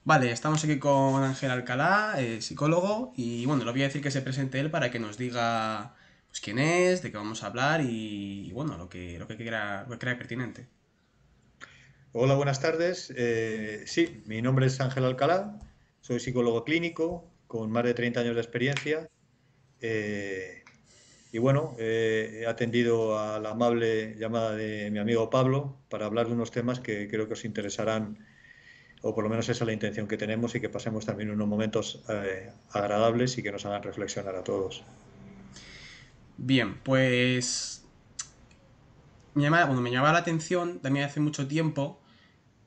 Vale, estamos aquí con Ángel Alcalá, psicólogo, y bueno, le voy a decir que se presente él para que nos diga pues quién es, de qué vamos a hablar bueno, lo que crea pertinente. Hola, buenas tardes. Sí, mi nombre es Ángel Alcalá, soy psicólogo clínico con más de 30 años de experiencia y bueno, he atendido a la amable llamada de mi amigo Pablo para hablar de unos temas que creo que os interesarán, o por lo menos esa es la intención que tenemos y que pasemos también unos momentos agradables y que nos hagan reflexionar a todos. Bien, pues me llamaba la atención también hace mucho tiempo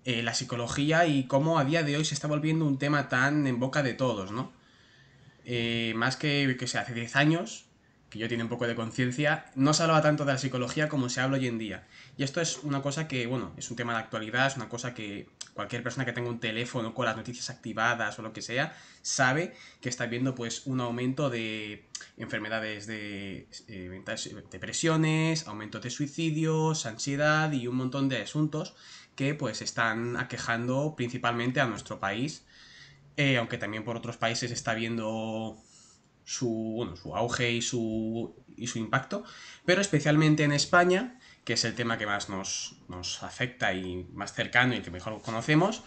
la psicología y cómo a día de hoy se está volviendo un tema tan en boca de todos, ¿no? Más que sea, hace 10 años, que yo tiene un poco de conciencia, no se hablaba tanto de la psicología como se habla hoy en día. Y esto es una cosa que, bueno, es un tema de actualidad, es una cosa que cualquier persona que tenga un teléfono con las noticias activadas o lo que sea, sabe que está viendo pues un aumento de enfermedades de depresiones, aumento de suicidios, ansiedad y un montón de asuntos que pues están aquejando principalmente a nuestro país, aunque también por otros países está viendo su auge y su impacto, pero especialmente en España, que es el tema que más nos afecta y más cercano y el que mejor conocemos,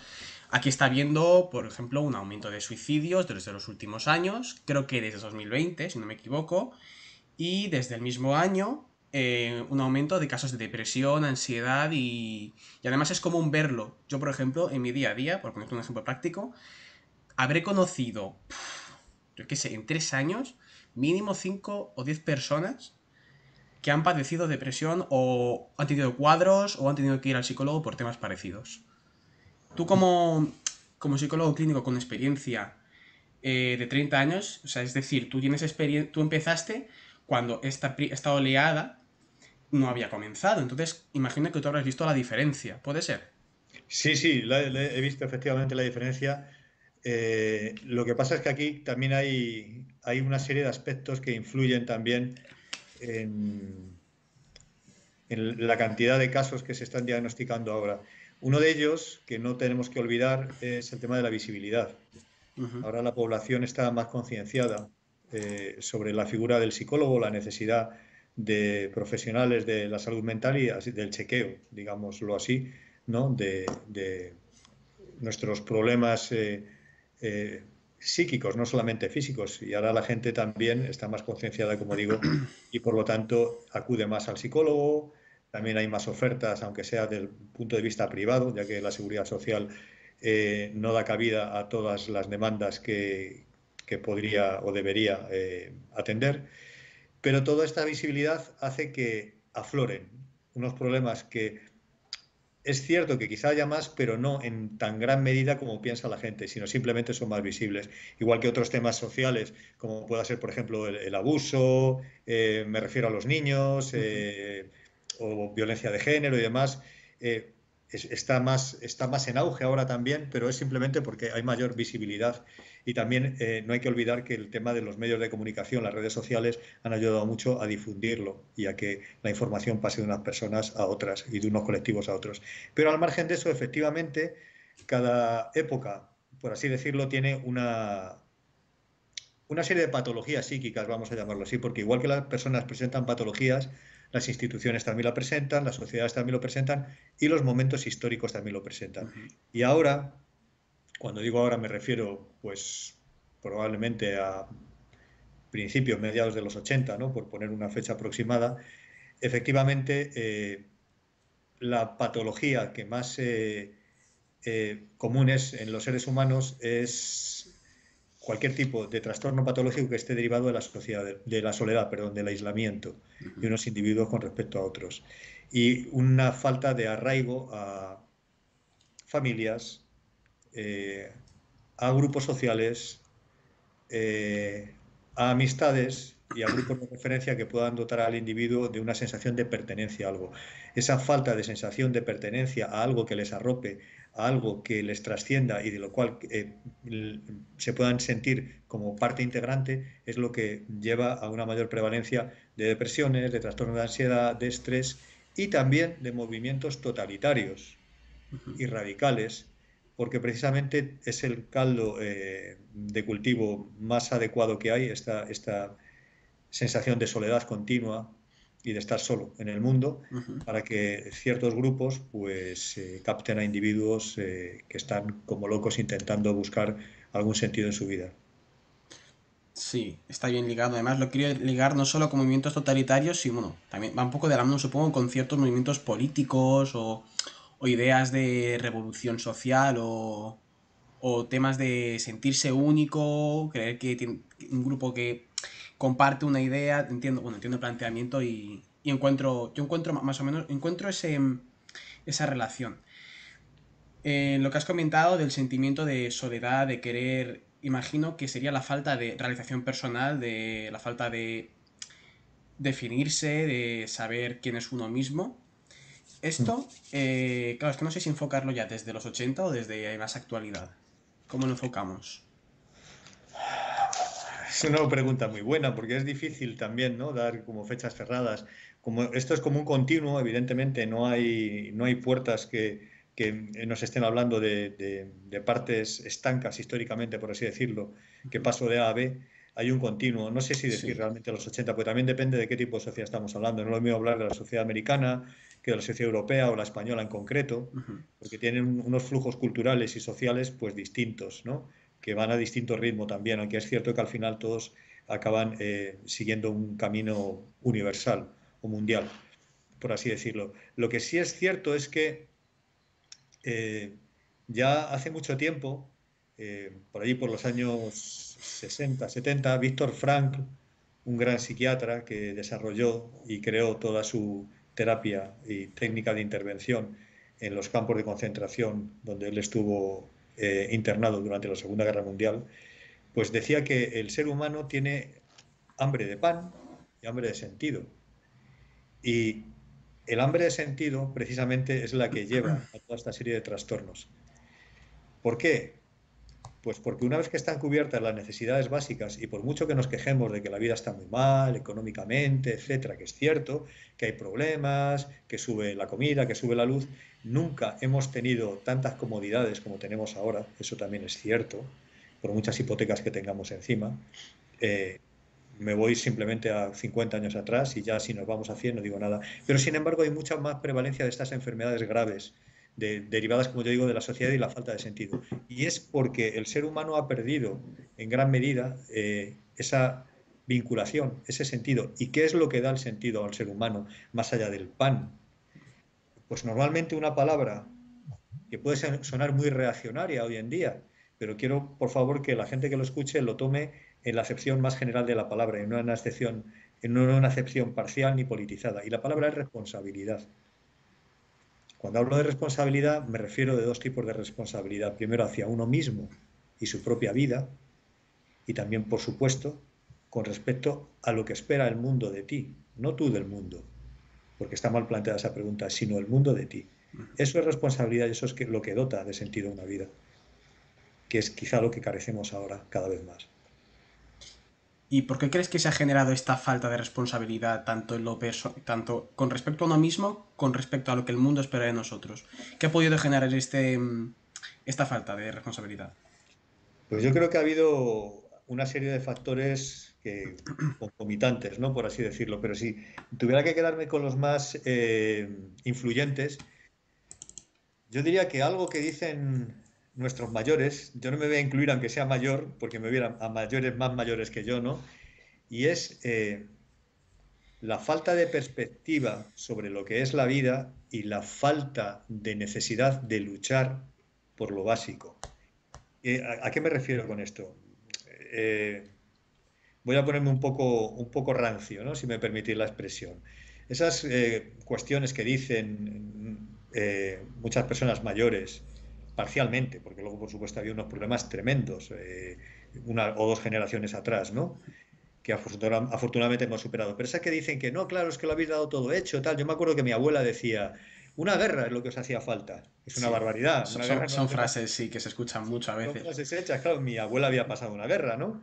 aquí está viendo, por ejemplo, un aumento de suicidios desde los últimos años, creo que desde 2020, si no me equivoco, y desde el mismo año un aumento de casos de depresión, ansiedad y además es común verlo. Yo, por ejemplo, en mi día a día, por poner un ejemplo práctico, habré conocido, yo qué sé, en 3 años, mínimo 5 o 10 personas que han padecido depresión o han tenido cuadros o han tenido que ir al psicólogo por temas parecidos. Tú como psicólogo clínico con experiencia de 30 años, o sea, es decir, tú empezaste cuando esta oleada no había comenzado, entonces imagino que tú habrás visto la diferencia, ¿puede ser? Sí, sí, he visto efectivamente la diferencia. Lo que pasa es que aquí también hay una serie de aspectos que influyen también en, en la cantidad de casos que se están diagnosticando ahora. Uno de ellos, que no tenemos que olvidar, es el tema de la visibilidad. Ujú. Ahora la población está más concienciada sobre la figura del psicólogo, la necesidad de profesionales de la salud mental y así, del chequeo, digámoslo así, ¿no? De nuestros problemas psíquicos, no solamente físicos. Y ahora la gente también está más concienciada, como digo, y por lo tanto acude más al psicólogo. También hay más ofertas, aunque sea del punto de vista privado, ya que la seguridad social no da cabida a todas las demandas que podría o debería atender. Pero toda esta visibilidad hace que afloren unos problemas que es cierto que quizá haya más, pero no en tan gran medida como piensa la gente, sino simplemente son más visibles. Igual que otros temas sociales, como pueda ser, por ejemplo, el abuso, me refiero a los niños, Ujú. o violencia de género y demás, está más en auge ahora también, pero es simplemente porque hay mayor visibilidad. Y también no hay que olvidar que el tema de los medios de comunicación, las redes sociales, han ayudado mucho a difundirlo y a que la información pase de unas personas a otras y de unos colectivos a otros. Pero al margen de eso, efectivamente, cada época, por así decirlo, tiene una serie de patologías psíquicas, vamos a llamarlo así, porque igual que las personas presentan patologías, las instituciones también la presentan, las sociedades también lo presentan y los momentos históricos también lo presentan. Ujú. Y ahora, cuando digo ahora me refiero, pues probablemente a principios, mediados de los 80, ¿no? Por poner una fecha aproximada, efectivamente la patología que más común es en los seres humanos es cualquier tipo de trastorno patológico que esté derivado de la sociedad, de la soledad, perdón, del aislamiento de unos individuos con respecto a otros. Y una falta de arraigo a familias, eh, a grupos sociales, eh, a amistades y a grupos de referencia que puedan dotar al individuo de una sensación de pertenencia a algo. Esa falta de sensación de pertenencia a algo que les arrope, a algo que les trascienda y de lo cual se puedan sentir como parte integrante, es lo que lleva a una mayor prevalencia de depresiones, de trastornos de ansiedad, de estrés y también de movimientos totalitarios y radicales porque precisamente es el caldo de cultivo más adecuado que hay, esta sensación de soledad continua y de estar solo en el mundo, Ujú. para que ciertos grupos pues capten a individuos que están como locos intentando buscar algún sentido en su vida. Sí, está bien ligado. Además, lo quiero ligar no solo con movimientos totalitarios, sino, bueno, también va un poco de la mano, supongo, con ciertos movimientos políticos o ideas de revolución social o temas de sentirse único, creer que tiene un grupo que comparte una idea. Entiendo, bueno, entiendo el planteamiento y yo encuentro más o menos, encuentro esa relación. Lo que has comentado del sentimiento de soledad, de querer, imagino que sería la falta de realización personal, de la falta de definirse, de saber quién es uno mismo. Mm. Esto, claro, es que no sé si enfocarlo ya desde los 80 o desde más actualidad. ¿Cómo lo enfocamos? Es una pregunta muy buena porque es difícil también, ¿no? Dar como fechas cerradas. Como esto es como un continuo, evidentemente no hay puertas que nos estén hablando de partes estancas históricamente, por así decirlo, que paso de A a B. Hay un continuo. No sé si decir Sí, realmente los 80, porque también depende de qué tipo de sociedad estamos hablando. No es lo mismo hablar de la sociedad americana que de la sociedad europea o la española en concreto, ujú, porque tienen unos flujos culturales y sociales pues distintos, ¿no? Que van a distinto ritmo también, aunque es cierto que al final todos acaban siguiendo un camino universal o mundial, por así decirlo. Lo que sí es cierto es que eh, ya hace mucho tiempo, por allí por los años 60, 70, Víctor Frankl, un gran psiquiatra que desarrolló y creó toda su terapia y técnica de intervención en los campos de concentración donde él estuvo internado durante la Segunda Guerra Mundial, pues decía que el ser humano tiene hambre de pan y hambre de sentido. Y el hambre de sentido precisamente es la que lleva a toda esta serie de trastornos. ¿Por qué? Pues porque una vez que están cubiertas las necesidades básicas, y por mucho que nos quejemos de que la vida está muy mal económicamente, etcétera, que es cierto, que hay problemas, que sube la comida, que sube la luz, nunca hemos tenido tantas comodidades como tenemos ahora, eso también es cierto, por muchas hipotecas que tengamos encima. Eh, Me voy simplemente a 50 años atrás y ya si nos vamos a 100 no digo nada. Pero sin embargo hay mucha más prevalencia de estas enfermedades graves, derivadas, como yo digo, de la sociedad y la falta de sentido. Y es porque el ser humano ha perdido en gran medida esa vinculación, ese sentido. ¿Y qué es lo que da el sentido al ser humano más allá del pan? Pues normalmente una palabra que puede sonar muy reaccionaria hoy en día, pero quiero, por favor, que la gente que lo escuche lo tome en la acepción más general de la palabra, en una acepción parcial ni politizada. Y la palabra es responsabilidad. Cuando hablo de responsabilidad, me refiero de dos tipos de responsabilidad. Primero, hacia uno mismo y su propia vida, y también, por supuesto, con respecto a lo que espera el mundo de ti, no tú del mundo, porque está mal planteada esa pregunta, sino el mundo de ti. Eso es responsabilidad y eso es lo que dota de sentido a una vida, que es quizá lo que carecemos ahora cada vez más. ¿y por qué crees que se ha generado esta falta de responsabilidad tanto tanto con respecto a uno mismo, con respecto a lo que el mundo espera de nosotros? ¿Qué ha podido generar esta falta de responsabilidad? Pues yo creo que ha habido una serie de factores concomitantes, ¿no? Por así decirlo, pero si tuviera que quedarme con los más influyentes, yo diría que algo que dicen nuestros mayores, yo no me voy a incluir aunque sea mayor, porque me hubieran a mayores más mayores que yo, ¿no? Y es la falta de perspectiva sobre lo que es la vida y la falta de necesidad de luchar por lo básico. ¿A qué me refiero con esto? Eh, Voy a ponerme un poco rancio, ¿no? Si me permitís la expresión. Esas cuestiones que dicen muchas personas mayores, parcialmente, porque luego, por supuesto, había unos problemas tremendos, una o dos generaciones atrás, ¿no? Que afortunadamente hemos superado. Pero esas que dicen que no, claro, es que lo habéis dado todo hecho, tal. Yo me acuerdo que mi abuela decía, una guerra es lo que os hacía falta. Es una Sí, barbaridad. Una guerra no son hace frases, falta. sí, que se escuchan mucho a Son veces. frases hechas, claro, mi abuela había pasado una guerra, ¿no?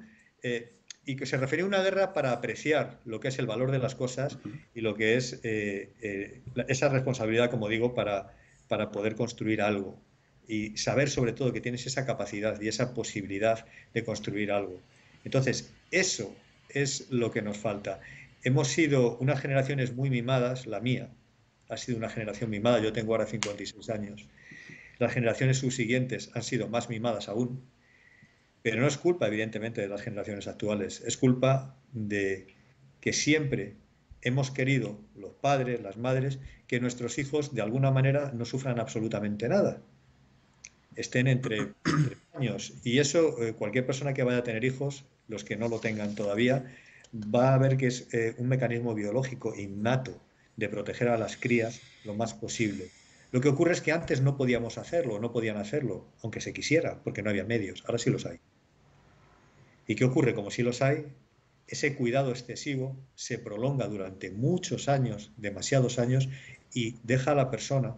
Y que se refería a una guerra para apreciar lo que es el valor de las cosas y lo que es esa responsabilidad, como digo, para poder construir algo. y saber sobre todo que tienes esa capacidad y esa posibilidad de construir algo. Entonces, eso es lo que nos falta. Hemos sido unas generaciones muy mimadas, la mía ha sido una generación mimada, yo tengo ahora 56 años, las generaciones subsiguientes han sido más mimadas aún, pero no es culpa, evidentemente, de las generaciones actuales, es culpa de que siempre hemos querido, los padres, las madres, que nuestros hijos de alguna manera no sufran absolutamente nada, estén entre años. Y eso, cualquier persona que vaya a tener hijos, los que no lo tengan todavía, va a ver que es un mecanismo biológico innato de proteger a las crías lo más posible. Lo que ocurre es que antes no podíamos hacerlo, no podían hacerlo, aunque se quisiera, porque no había medios. Ahora sí los hay. ¿Y qué ocurre? Como sí los hay, ese cuidado excesivo se prolonga durante muchos años, demasiados años, y deja a la persona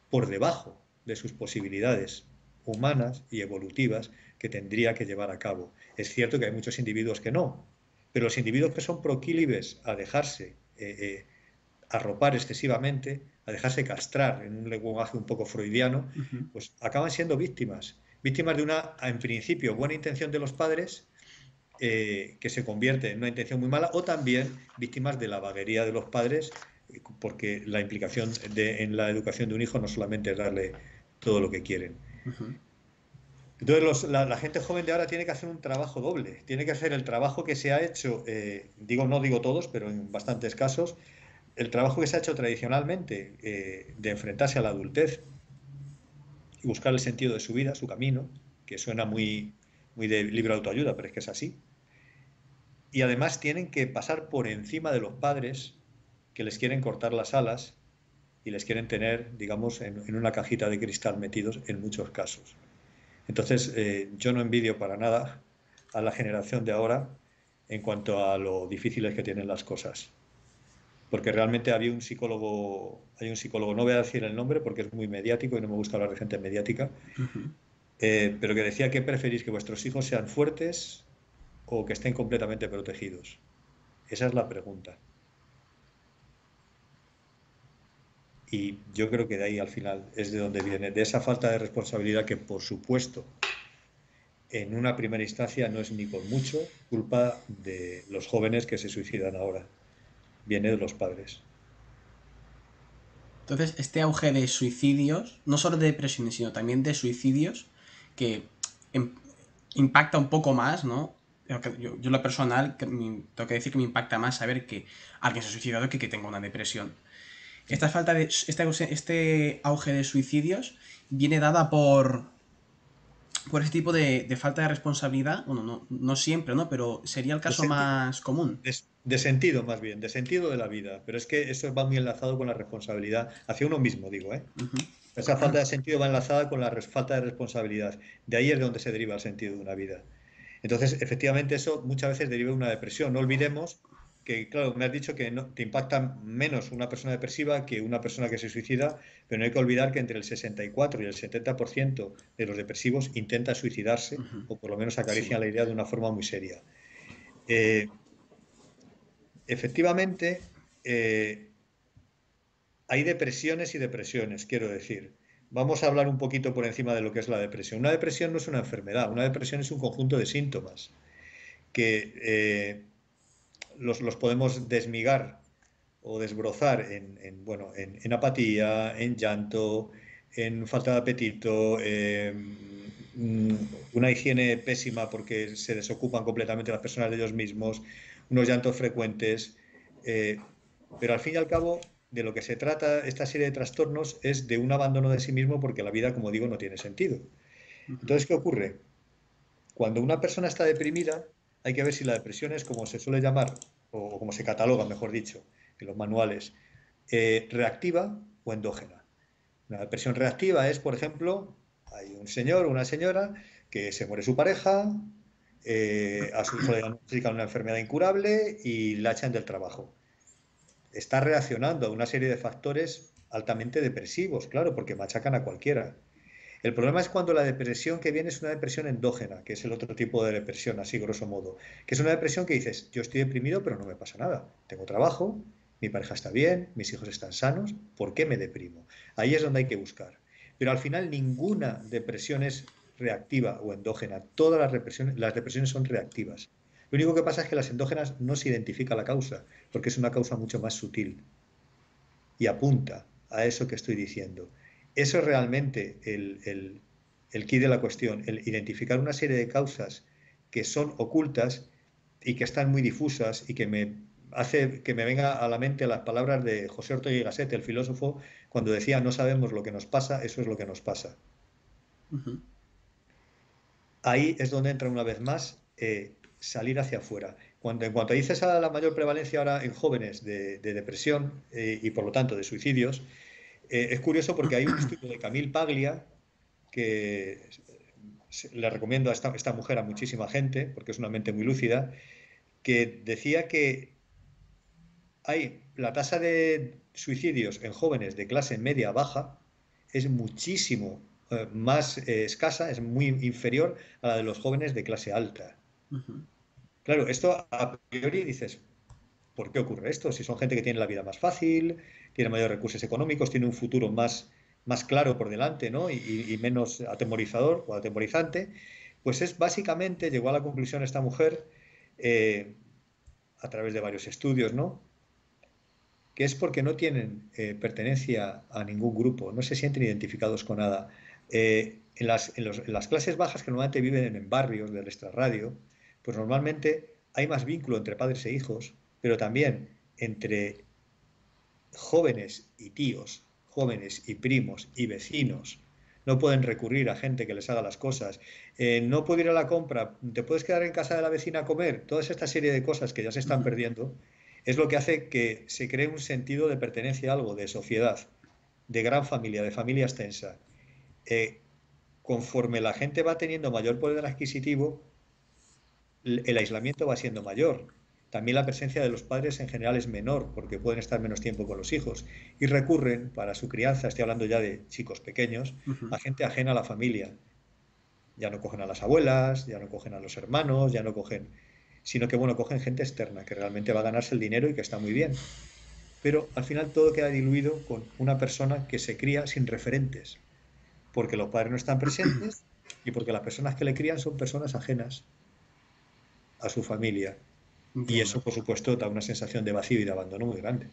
por debajo de sus posibilidades humanas y evolutivas que tendría que llevar a cabo. Es cierto que hay muchos individuos que no, pero los individuos que son proclives a dejarse arropar excesivamente, a dejarse castrar en un lenguaje un poco freudiano, pues acaban siendo víctimas. Víctimas de una, en principio, buena intención de los padres, que se convierte en una intención muy mala, o también víctimas de la vaguería de los padres, porque la implicación en la educación de un hijo no solamente es darle todo lo que quieren. Entonces la gente joven de ahora tiene que hacer un trabajo doble, tiene que hacer el trabajo que se ha hecho, no digo todos, pero en bastantes casos, el trabajo que se ha hecho tradicionalmente, de enfrentarse a la adultez y buscar el sentido de su vida, su camino, que suena muy, muy de libro de autoayuda, pero es que es así. Y además tienen que pasar por encima de los padres que les quieren cortar las alas y les quieren tener, digamos, en una cajita de cristal metidos en muchos casos. Entonces, yo no envidio para nada a la generación de ahora en cuanto a lo difíciles que tienen las cosas. Porque realmente hay un psicólogo, no voy a decir el nombre porque es muy mediático y no me gusta hablar de gente mediática, pero que decía que preferís que vuestros hijos sean fuertes o que estén completamente protegidos. Esa es la pregunta. Y yo creo que de ahí al final es de donde viene, de esa falta de responsabilidad que, por supuesto, en una primera instancia no es ni por mucho culpa de los jóvenes que se suicidan ahora. Viene de los padres. Entonces, este auge de suicidios, no solo de depresiones, sino también de suicidios, que impacta un poco más, ¿no? Yo lo personal, tengo que decir que me impacta más saber que alguien se ha suicidado que tenga una depresión. Esta falta de. Este auge de suicidios viene dada por ese tipo de falta de responsabilidad. Bueno, no siempre, ¿no? Pero sería el De, caso senti más común. de sentido, más bien, de sentido de la vida. Pero es que eso va muy enlazado con la responsabilidad hacia uno mismo, digo, ¿eh? Esa falta de sentido va enlazada con la falta de responsabilidad. De ahí es de donde se deriva el sentido de una vida. Entonces, efectivamente, eso muchas veces deriva de una depresión. No olvidemos que, claro, me has dicho que no, te impacta menos una persona depresiva que una persona que se suicida, pero no hay que olvidar que entre el 64 y el 70% de los depresivos intenta suicidarse o por lo menos Sí. acarician la idea de una forma muy seria. Eh, efectivamente, hay depresiones y depresiones, quiero decir. Vamos a hablar un poquito por encima de lo que es la depresión. Una depresión no es una enfermedad, una depresión es un conjunto de síntomas que los podemos desmigar o desbrozar bueno, en apatía, en llanto, en falta de apetito, una higiene pésima porque se desocupan completamente las personas de ellos mismos, unos llantos frecuentes, pero al fin y al cabo de lo que se trata esta serie de trastornos es de un abandono de sí mismo porque la vida, como digo, no tiene sentido. Entonces, ¿qué ocurre? Cuando una persona está deprimida, hay que ver si la depresión es como se suele llamar, o como se cataloga, mejor dicho, en los manuales, reactiva o endógena. Una depresión reactiva es, por ejemplo, hay un señor o una señora que se muere su pareja, a su hijo le diagnostican una enfermedad incurable y la echan del trabajo. Está reaccionando a una serie de factores altamente depresivos, claro, porque machacan a cualquiera. El problema es cuando la depresión que viene es una depresión endógena, que es el otro tipo de depresión, así grosso modo, que es una depresión que dices, yo estoy deprimido pero no me pasa nada, tengo trabajo, mi pareja está bien, mis hijos están sanos, ¿por qué me deprimo? Ahí es donde hay que buscar. Pero al final ninguna depresión es reactiva o endógena. Todas las depresiones son reactivas. Lo único que pasa es que las endógenas no se identifica la causa, porque es una causa mucho más sutil y apunta a eso que estoy diciendo. Eso es realmente el quid de la cuestión, el identificar una serie de causas que son ocultas y que están muy difusas y que me hace que me venga a la mente las palabras de José Ortega y Gasset, el filósofo, cuando decía no sabemos lo que nos pasa, eso es lo que nos pasa. Ujú. Ahí es donde entra una vez más salir hacia afuera. En cuanto dices a la mayor prevalencia ahora en jóvenes de depresión y por lo tanto de suicidios, es curioso porque hay un estudio de Camille Paglia que le recomiendo a esta mujer a muchísima gente porque es una mente muy lúcida, que decía que la tasa de suicidios en jóvenes de clase media baja es muchísimo más escasa, es muy inferior a la de los jóvenes de clase alta. Ujú. Claro, esto a priori dices, ¿por qué ocurre esto? Si son gente que tiene la vida más fácil, tiene mayores recursos económicos, tiene un futuro más claro por delante, ¿no? Y menos atemorizador o atemorizante, pues es básicamente, llegó a la conclusión esta mujer, eh, a través de varios estudios, ¿no? Que es porque no tienen pertenencia a ningún grupo, no se sienten identificados con nada. En las clases bajas que normalmente viven en barrios del extrarradio, pues normalmente hay más vínculo entre padres e hijos, pero también entre jóvenes y tíos, jóvenes y primos y vecinos. No pueden recurrir a gente que les haga las cosas. No puedo ir a la compra, te puedes quedar en casa de la vecina a comer. Toda esta serie de cosas que ya se están Ujú. perdiendo es lo que hace que se cree un sentido de pertenencia a algo, de sociedad, de gran familia, de familia extensa. Eh, Conforme la gente va teniendo mayor poder adquisitivo, el aislamiento va siendo mayor. También la presencia de los padres en general es menor porque pueden estar menos tiempo con los hijos y recurren para su crianza, estoy hablando ya de chicos pequeños, Ujú. a gente ajena a la familia. Ya no cogen a las abuelas, ya no cogen a los hermanos, ya no cogen, sino que bueno, cogen gente externa que realmente va a ganarse el dinero y que está muy bien. Pero al final todo queda diluido con una persona que se cría sin referentes, porque los padres no están presentes y porque las personas que le crían son personas ajenas a su familia. Y Entiendo. eso, por supuesto, da una sensación de vacío y de abandono muy grande.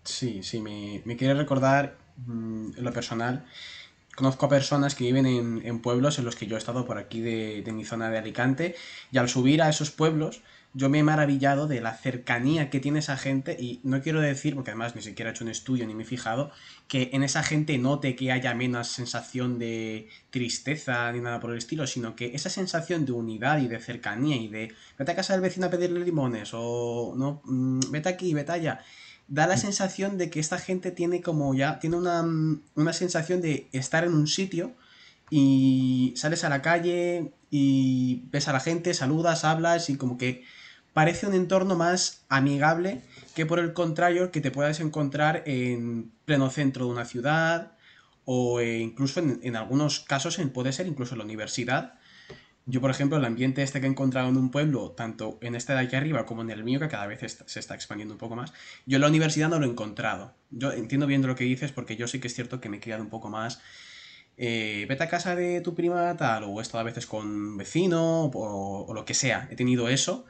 Sí, sí, me quiere recordar en lo personal. Conozco a personas que viven en pueblos en los que yo he estado por aquí de mi zona de Alicante y al subir a esos pueblos yo me he maravillado de la cercanía que tiene esa gente y no quiero decir, porque además ni siquiera he hecho un estudio ni me he fijado, que en esa gente note que haya menos sensación de tristeza ni nada por el estilo, sino que esa sensación de unidad y de cercanía y de vete a casa del vecino a pedirle limones o no, vete aquí, vete allá, da la sensación de que esta gente tiene como ya, tiene una sensación de estar en un sitio y sales a la calle y ves a la gente, saludas, hablas y como que parece un entorno más amigable que por el contrario que te puedas encontrar en pleno centro de una ciudad o incluso en algunos casos puede ser incluso en la universidad. Yo, por ejemplo, el ambiente este que he encontrado en un pueblo, tanto en este de aquí arriba como en el mío, que cada vez se está expandiendo un poco más, yo en la universidad no lo he encontrado. Yo entiendo bien de lo que dices porque yo sí que es cierto que me he criado un poco más. Vete a casa de tu prima tal, o he estado a veces con un vecino, o lo que sea. He tenido eso.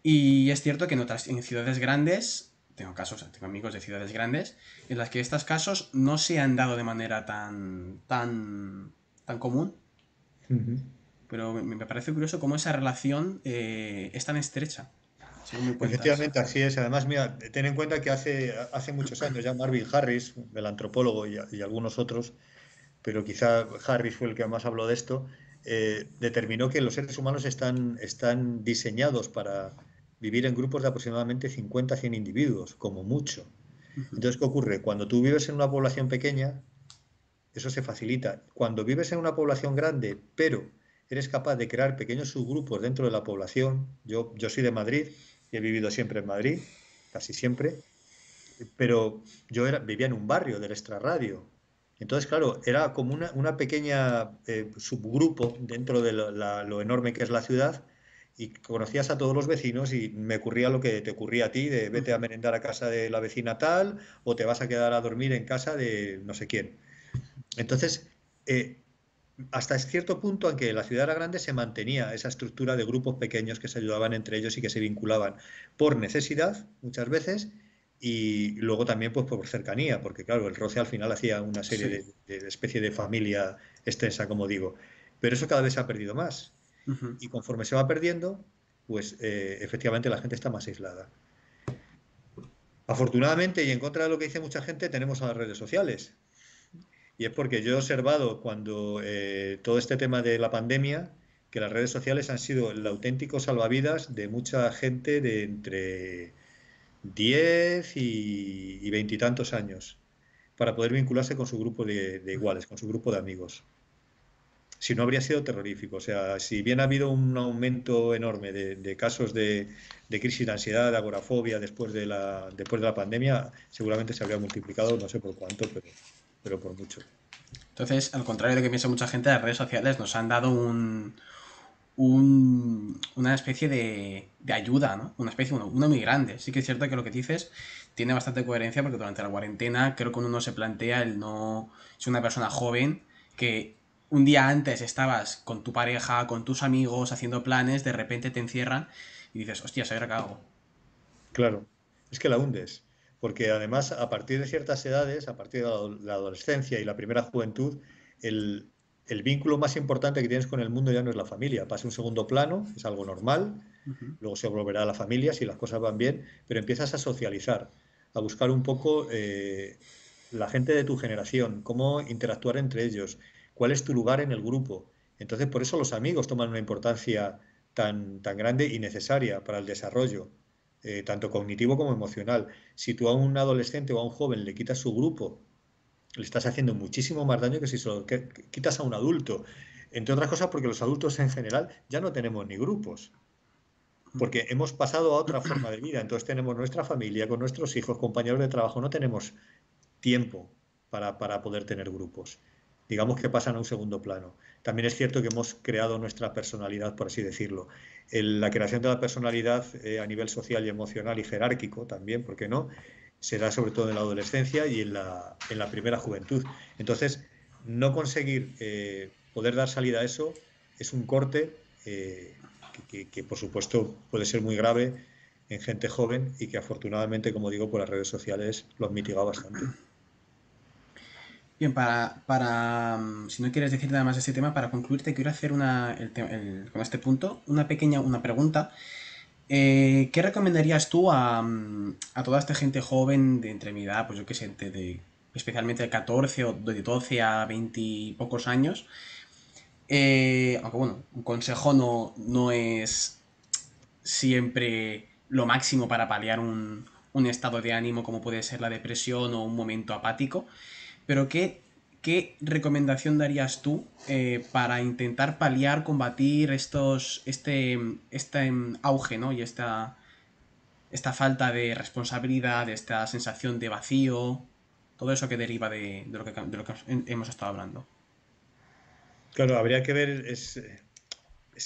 Y es cierto que en ciudades grandes, tengo casos, tengo amigos de ciudades grandes, en las que estos casos no se han dado de manera tan común, Ujú. pero me parece curioso cómo esa relación es tan estrecha, según me cuentas. Efectivamente, así es. Además, mira, ten en cuenta que hace muchos años ya Marvin Harris, el antropólogo y algunos otros, pero quizá Harris fue el que más habló de esto, determinó que los seres humanos están diseñados para vivir en grupos de aproximadamente 50 a 100 individuos, como mucho. Ujú. Entonces, ¿qué ocurre? Cuando tú vives en una población pequeña, eso se facilita. Cuando vives en una población grande, pero eres capaz de crear pequeños subgrupos dentro de la población, yo soy de Madrid y he vivido siempre en Madrid, casi siempre, pero vivía en un barrio del extrarradio. Entonces, claro, era como una pequeña subgrupo dentro de lo enorme que es la ciudad y conocías a todos los vecinos y me ocurría lo que te ocurría a ti, de vete a merendar a casa de la vecina tal o te vas a quedar a dormir en casa de no sé quién. Entonces, eh, hasta cierto punto en que la ciudad era grande se mantenía esa estructura de grupos pequeños que se ayudaban entre ellos y que se vinculaban por necesidad muchas veces y luego también pues por cercanía, porque claro, el roce al final hacía una serie Sí. de especie de familia extensa, como digo. Pero eso cada vez se ha perdido más Ujú. y conforme se va perdiendo, pues efectivamente la gente está más aislada. Afortunadamente y en contra de lo que dice mucha gente, tenemos a las redes sociales. Y es porque yo he observado cuando todo este tema de la pandemia, que las redes sociales han sido el auténtico salvavidas de mucha gente de entre 10 y veintitantos años, para poder vincularse con su grupo de iguales, con su grupo de amigos. Si no, habría sido terrorífico. O sea, si bien ha habido un aumento enorme de casos de crisis de ansiedad, de agorafobia después de la pandemia, seguramente se habría multiplicado, no sé por cuánto, pero por mucho. Entonces, al contrario de lo que piensa mucha gente, las redes sociales nos han dado una especie de ayuda, ¿no? Una especie, una muy grande. Sí que es cierto que lo que dices tiene bastante coherencia porque durante la cuarentena creo que uno se plantea el no... Es una persona joven que un día antes estabas con tu pareja, con tus amigos, haciendo planes, de repente te encierran y dices, hostia, ¿ahora qué hago? Claro, es que la hundes, porque además a partir de ciertas edades, a partir de la adolescencia y la primera juventud, el vínculo más importante que tienes con el mundo ya no es la familia, pasa a un segundo plano, es algo normal, Ujú. luego se volverá a la familia si las cosas van bien, pero empiezas a socializar, a buscar un poco la gente de tu generación, cómo interactuar entre ellos, cuál es tu lugar en el grupo. Entonces, por eso los amigos toman una importancia tan grande y necesaria para el desarrollo tanto cognitivo como emocional. Si tú a un adolescente o a un joven le quitas su grupo, le estás haciendo muchísimo más daño que si se lo quitas a un adulto. Entre otras cosas porque los adultos en general ya no tenemos ni grupos, porque hemos pasado a otra forma de vida. Entonces tenemos nuestra familia, con nuestros hijos, compañeros de trabajo, no tenemos tiempo para poder tener grupos. Digamos que pasan a un segundo plano. También es cierto que hemos creado nuestra personalidad, por así decirlo. La creación de la personalidad a nivel social y emocional y jerárquico también, ¿por qué no? Se da sobre todo en la adolescencia y en la primera juventud. Entonces, no conseguir poder dar salida a eso es un corte que, por supuesto, puede ser muy grave en gente joven y que afortunadamente, como digo, por las redes sociales lo han mitigado bastante. Bien, si no quieres decir nada más de este tema, para concluir te quiero hacer con este punto una pregunta. ¿Qué recomendarías tú a toda esta gente joven de entre mi edad, pues yo qué sé, especialmente de 14 o de 12 a 20 y pocos años? Aunque bueno, un consejo no es siempre lo máximo para paliar un estado de ánimo como puede ser la depresión o un momento apático, pero ¿qué recomendación darías tú para intentar paliar, combatir este auge, ¿no? Y esta falta de responsabilidad, esta sensación de vacío, todo eso que deriva de lo que hemos estado hablando? Claro, habría que ver, es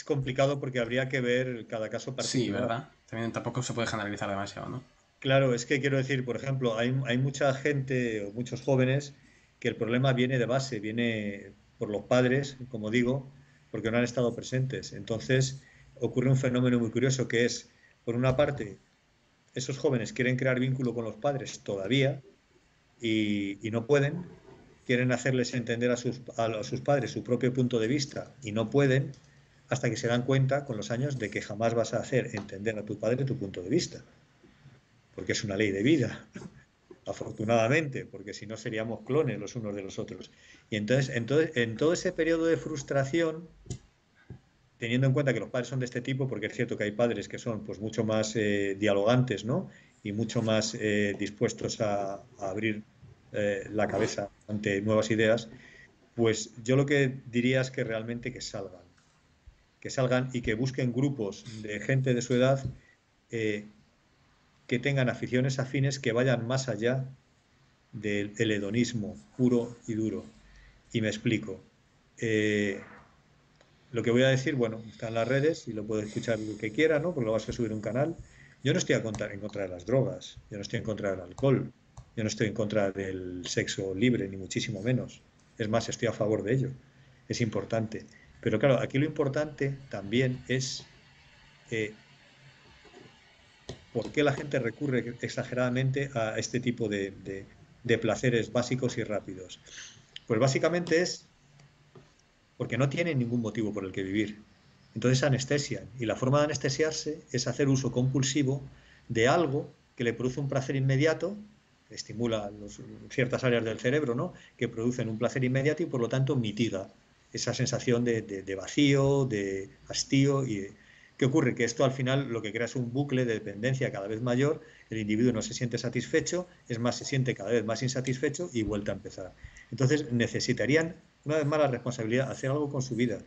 complicado porque habría que ver cada caso Sí, particular. ¿verdad? También tampoco se puede generalizar demasiado, ¿no? Claro, es que quiero decir, por ejemplo, hay mucha gente o muchos jóvenes que el problema viene de base, viene por los padres, como digo, porque no han estado presentes. Entonces, ocurre un fenómeno muy curioso que es, por una parte, esos jóvenes quieren crear vínculo con los padres todavía y no pueden, quieren hacerles entender a sus padres su propio punto de vista y no pueden, hasta que se dan cuenta con los años de que jamás vas a hacer entender a tu padre tu punto de vista, porque es una ley de vida, afortunadamente, porque si no seríamos clones los unos de los otros. Y entonces en todo ese periodo de frustración, teniendo en cuenta que los padres son de este tipo, porque es cierto que hay padres que son pues mucho más dialogantes, ¿no? Y mucho más dispuestos a abrir la cabeza ante nuevas ideas, pues yo lo que diría es que realmente que salgan y que busquen grupos de gente de su edad eh, que tengan aficiones afines que vayan más allá del hedonismo puro y duro. Y me explico. Eh, lo que voy a decir, bueno, está en las redes y lo puede escuchar el que quiera, ¿no? Porque lo vas a subir a un canal. Yo no estoy en contra de las drogas, yo no estoy en contra del alcohol, yo no estoy en contra del sexo libre, ni muchísimo menos. Es más, estoy a favor de ello. Es importante. Pero claro, aquí lo importante también es eh, por qué la gente recurre exageradamente a este tipo de placeres básicos y rápidos. Pues básicamente es porque no tienen ningún motivo por el que vivir. Entonces se anestesian y la forma de anestesiarse es hacer uso compulsivo de algo que le produce un placer inmediato, estimula ciertas áreas del cerebro, ¿no? Que producen un placer inmediato y por lo tanto mitiga esa sensación de vacío, de hastío. ¿Qué ocurre? Que esto al final lo que crea es un bucle de dependencia cada vez mayor, el individuo no se siente satisfecho, es más, se siente cada vez más insatisfecho y vuelta a empezar. Entonces necesitarían, una vez más, la responsabilidad, hacer algo con su vida.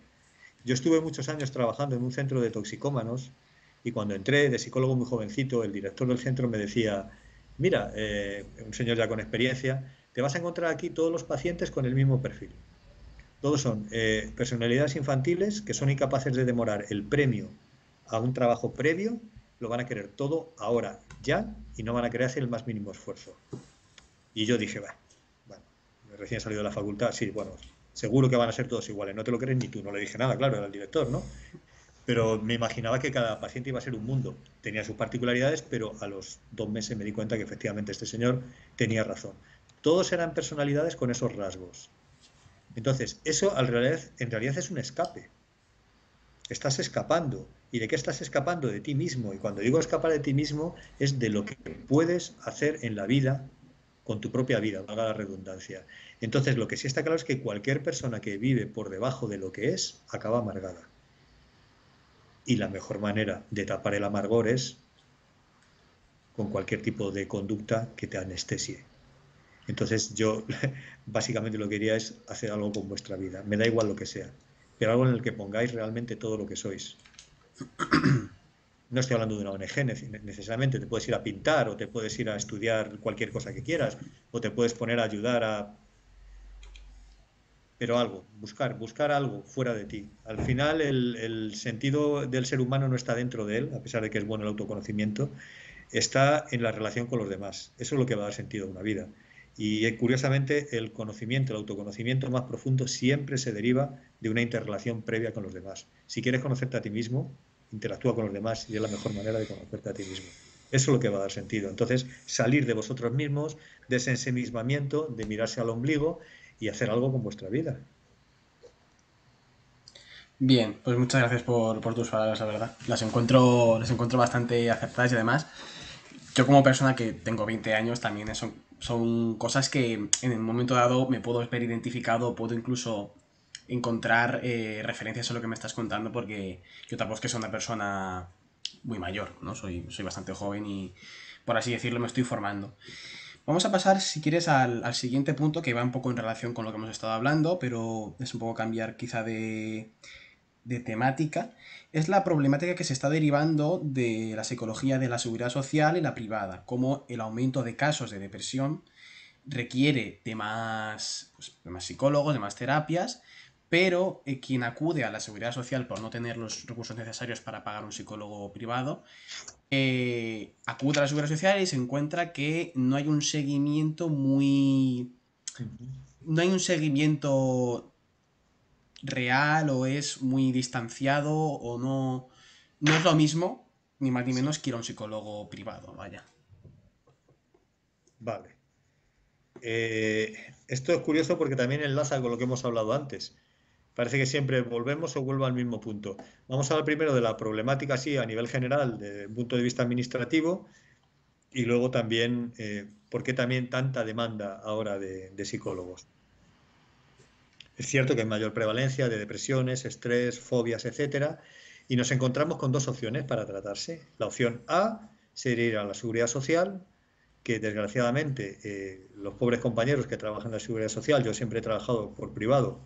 Yo estuve muchos años trabajando en un centro de toxicómanos y cuando entré de psicólogo muy jovencito, el director del centro me decía, mira, un señor ya con experiencia, te vas a encontrar aquí todos los pacientes con el mismo perfil. Todos son personalidades infantiles que son incapaces de demorar el premio a un trabajo previo, lo van a querer todo ahora, ya, y no van a querer hacer el más mínimo esfuerzo. Y yo dije, bueno, recién salido de la facultad, sí, bueno, seguro que van a ser todos iguales, no te lo crees ni tú, no le dije nada, claro, era el director, ¿no? Pero me imaginaba que cada paciente iba a ser un mundo, tenía sus particularidades, pero a los 2 meses me di cuenta que efectivamente este señor tenía razón. Todos eran personalidades con esos rasgos. Entonces, eso en realidad es un escape. Estás escapando. ¿Y de qué estás escapando? De ti mismo. Y cuando digo escapar de ti mismo, es de lo que puedes hacer en la vida con tu propia vida, valga la redundancia. Entonces, lo que sí está claro es que cualquier persona que vive por debajo de lo que es, acaba amargada. Y la mejor manera de tapar el amargor es con cualquier tipo de conducta que te anestesie. Entonces, yo básicamente lo que quería es hacer algo con vuestra vida. Me da igual lo que sea, pero algo en el que pongáis realmente todo lo que sois. No estoy hablando de una ONG necesariamente, te puedes ir a pintar o te puedes ir a estudiar cualquier cosa que quieras o te puedes poner a ayudar a... Pero algo, buscar algo fuera de ti. Al final el sentido del ser humano no está dentro de él, a pesar de que es bueno el autoconocimiento, está en la relación con los demás. Eso es lo que va a dar sentido a una vida. Y curiosamente el conocimiento, el autoconocimiento más profundo siempre se deriva de una interrelación previa con los demás. Si quieres conocerte a ti mismo, interactúa con los demás y es la mejor manera de conocerte a ti mismo. Eso es lo que va a dar sentido. Entonces, salir de vosotros mismos, de ese ensimismamiento, de mirarse al ombligo y hacer algo con vuestra vida. Bien, pues muchas gracias por tus palabras, la verdad. Las encuentro bastante acertadas y además, yo como persona que tengo 20 años, también son cosas que en un momento dado me puedo ver identificado, puedo incluso encontrar referencias a lo que me estás contando, porque yo tampoco es que soy una persona muy mayor, ¿no? Soy bastante joven y, por así decirlo, me estoy formando. Vamos a pasar, si quieres, al siguiente punto que va un poco en relación con lo que hemos estado hablando, pero es un poco cambiar quizá de temática. Es la problemática que se está derivando de la psicología de la seguridad social y la privada, como el aumento de casos de depresión requiere de más psicólogos, de más terapias, pero quien acude a la seguridad social por no tener los recursos necesarios para pagar un psicólogo privado, acude a la seguridad social y se encuentra que no hay un seguimiento muy... No hay un seguimiento real o es muy distanciado o no... No es lo mismo, ni más ni Sí. menos, que ir a un psicólogo privado, vaya. Vale. Esto es curioso porque también enlaza con lo que hemos hablado antes. Parece que siempre volvemos o vuelvo al mismo punto. Vamos a hablar primero de la problemática, sí, a nivel general, desde un punto de vista administrativo, y luego también por qué también tanta demanda ahora de psicólogos. Es cierto que hay mayor prevalencia de depresiones, estrés, fobias, etcétera, y nos encontramos con dos opciones para tratarse. La opción A sería ir a la seguridad social, que desgraciadamente los pobres compañeros que trabajan en la seguridad social, yo siempre he trabajado por privado,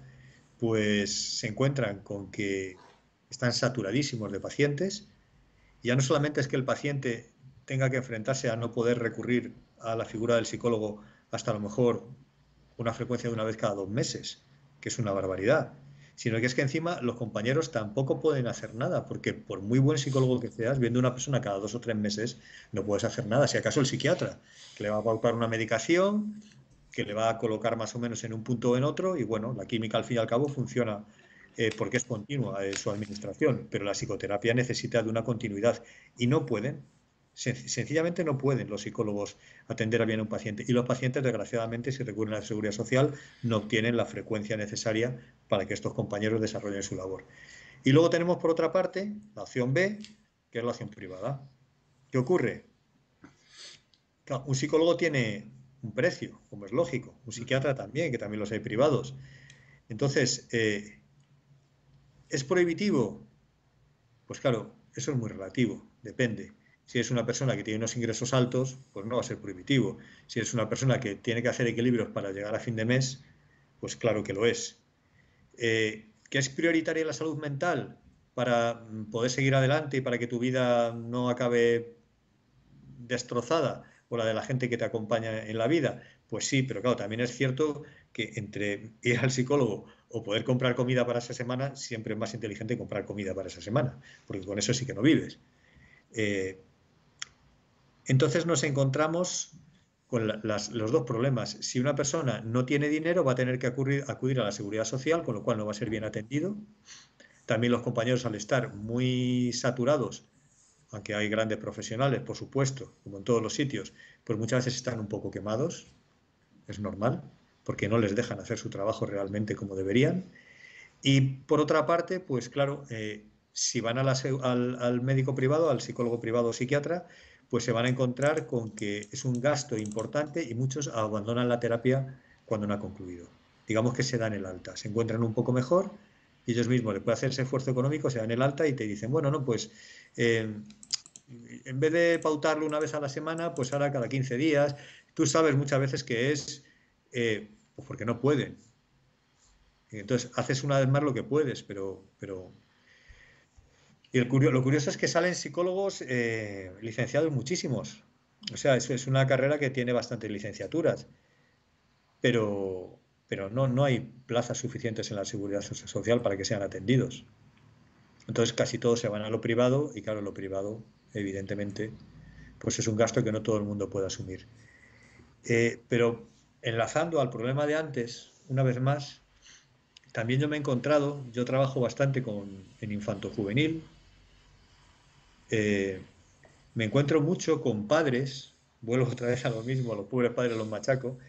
pues se encuentran con que están saturadísimos de pacientes. Y ya no solamente es que el paciente tenga que enfrentarse a no poder recurrir a la figura del psicólogo hasta a lo mejor una frecuencia de una vez cada 2 meses, que es una barbaridad, sino que es que encima los compañeros tampoco pueden hacer nada, porque por muy buen psicólogo que seas, viendo una persona cada 2 o 3 meses, no puedes hacer nada. Si acaso el psiquiatra, que le va a pautar una medicación, que le va a colocar más o menos en un punto o en otro, y bueno, la química al fin y al cabo funciona porque es continua su administración, pero la psicoterapia necesita de una continuidad y no pueden. Sencillamente no pueden los psicólogos atender a bien a un paciente. Y los pacientes, desgraciadamente, si recurren a la seguridad social, no obtienen la frecuencia necesaria para que estos compañeros desarrollen su labor. Y luego tenemos, por otra parte, la opción B, que es la opción privada. ¿Qué ocurre? Claro, un psicólogo tiene un precio, como es lógico. Un psiquiatra también, que también los hay privados. Entonces, ¿es prohibitivo? Pues claro, eso es muy relativo, depende. Si es una persona que tiene unos ingresos altos, pues no va a ser prohibitivo. Si es una persona que tiene que hacer equilibrios para llegar a fin de mes, pues claro que lo es. ¿Que es prioritaria la salud mental para poder seguir adelante y para que tu vida no acabe destrozada o la de la gente que te acompaña en la vida? Pues sí, pero claro, también es cierto que entre ir al psicólogo o poder comprar comida para esa semana, siempre es más inteligente comprar comida para esa semana, porque con eso sí que no vives. Eh, entonces nos encontramos con los dos problemas. Si una persona no tiene dinero, va a tener que acudir a la seguridad social, con lo cual no va a ser bien atendido. También los compañeros, al estar muy saturados, aunque hay grandes profesionales, por supuesto, como en todos los sitios, pues muchas veces están un poco quemados, es normal, porque no les dejan hacer su trabajo realmente como deberían. Y por otra parte, pues claro, si van al médico privado, al psicólogo privado o psiquiatra, pues se van a encontrar con que es un gasto importante y muchos abandonan la terapia cuando no ha concluido. Digamos que se dan el alta, se encuentran un poco mejor y ellos mismos, después de hacer ese esfuerzo económico, se dan el alta y te dicen, bueno, no, pues en vez de pautarlo una vez a la semana, pues ahora cada 15 días. Tú sabes muchas veces que es pues porque no pueden. Y entonces haces una vez más lo que puedes, pero... Y lo curioso es que salen psicólogos licenciados muchísimos. O sea, eso es una carrera que tiene bastantes licenciaturas, pero no hay plazas suficientes en la seguridad social para que sean atendidos. Entonces casi todos se van a lo privado y claro, lo privado, evidentemente, pues es un gasto que no todo el mundo puede asumir. Pero enlazando al problema de antes, una vez más, también yo me he encontrado, yo trabajo bastante en infanto-juvenil, eh, me encuentro mucho con padres, vuelvo otra vez a lo mismo, a los pobres padres los machaco,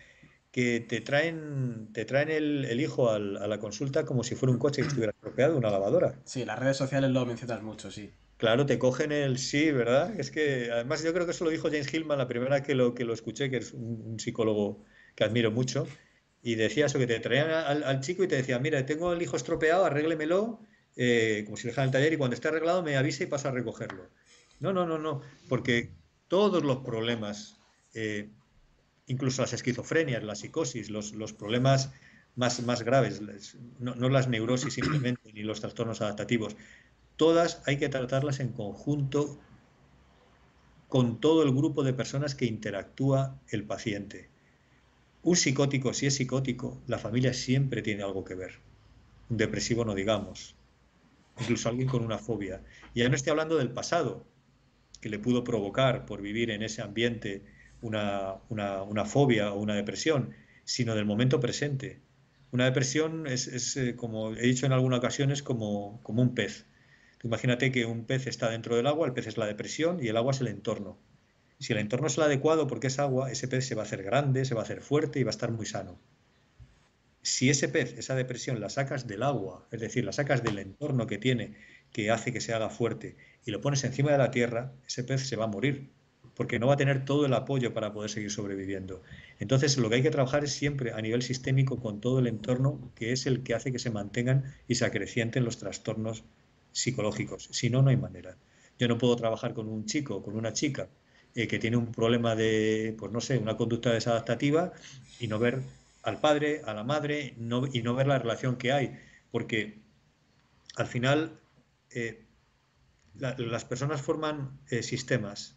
que te traen el hijo a la consulta como si fuera un coche que estuviera estropeado, una lavadora. Sí, las redes sociales lo mencionas mucho, sí. Claro, te cogen el sí, ¿verdad? Es que además yo creo que eso lo dijo James Hillman la primera vez que lo escuché, que es un psicólogo que admiro mucho, y decía eso, que te traían al chico y te decía, mira, tengo el hijo estropeado, arréglemelo, como si lo dejara en el taller y cuando esté arreglado me avisa y pasa a recogerlo. No, no, no, no, porque todos los problemas, eh, incluso las esquizofrenias, la psicosis, los problemas más graves, no las neurosis simplemente, ni los trastornos adaptativos, todas hay que tratarlas en conjunto con todo el grupo de personas que interactúa el paciente. Un psicótico, si es psicótico, la familia siempre tiene algo que ver. Un depresivo no digamos. Incluso alguien con una fobia. Y ya no estoy hablando del pasado, que le pudo provocar por vivir en ese ambiente una fobia o una depresión, sino del momento presente. Una depresión como he dicho en alguna ocasión, es como un pez. Imagínate que un pez está dentro del agua, el pez es la depresión y el agua es el entorno. Si el entorno es el adecuado porque es agua, ese pez se va a hacer grande, se va a hacer fuerte y va a estar muy sano. Si ese pez, esa depresión, la sacas del agua, es decir, la sacas del entorno que tiene, que hace que se haga fuerte, y lo pones encima de la tierra, ese pez se va a morir, porque no va a tener todo el apoyo para poder seguir sobreviviendo. Entonces, lo que hay que trabajar es siempre a nivel sistémico con todo el entorno, que es el que hace que se mantengan y se acrecienten los trastornos psicológicos. Si no, no hay manera. Yo no puedo trabajar con un chico o con una chica que tiene un problema de, pues no sé, una conducta desadaptativa y no ver al padre, a la madre y no ver la relación que hay, porque al final las personas forman sistemas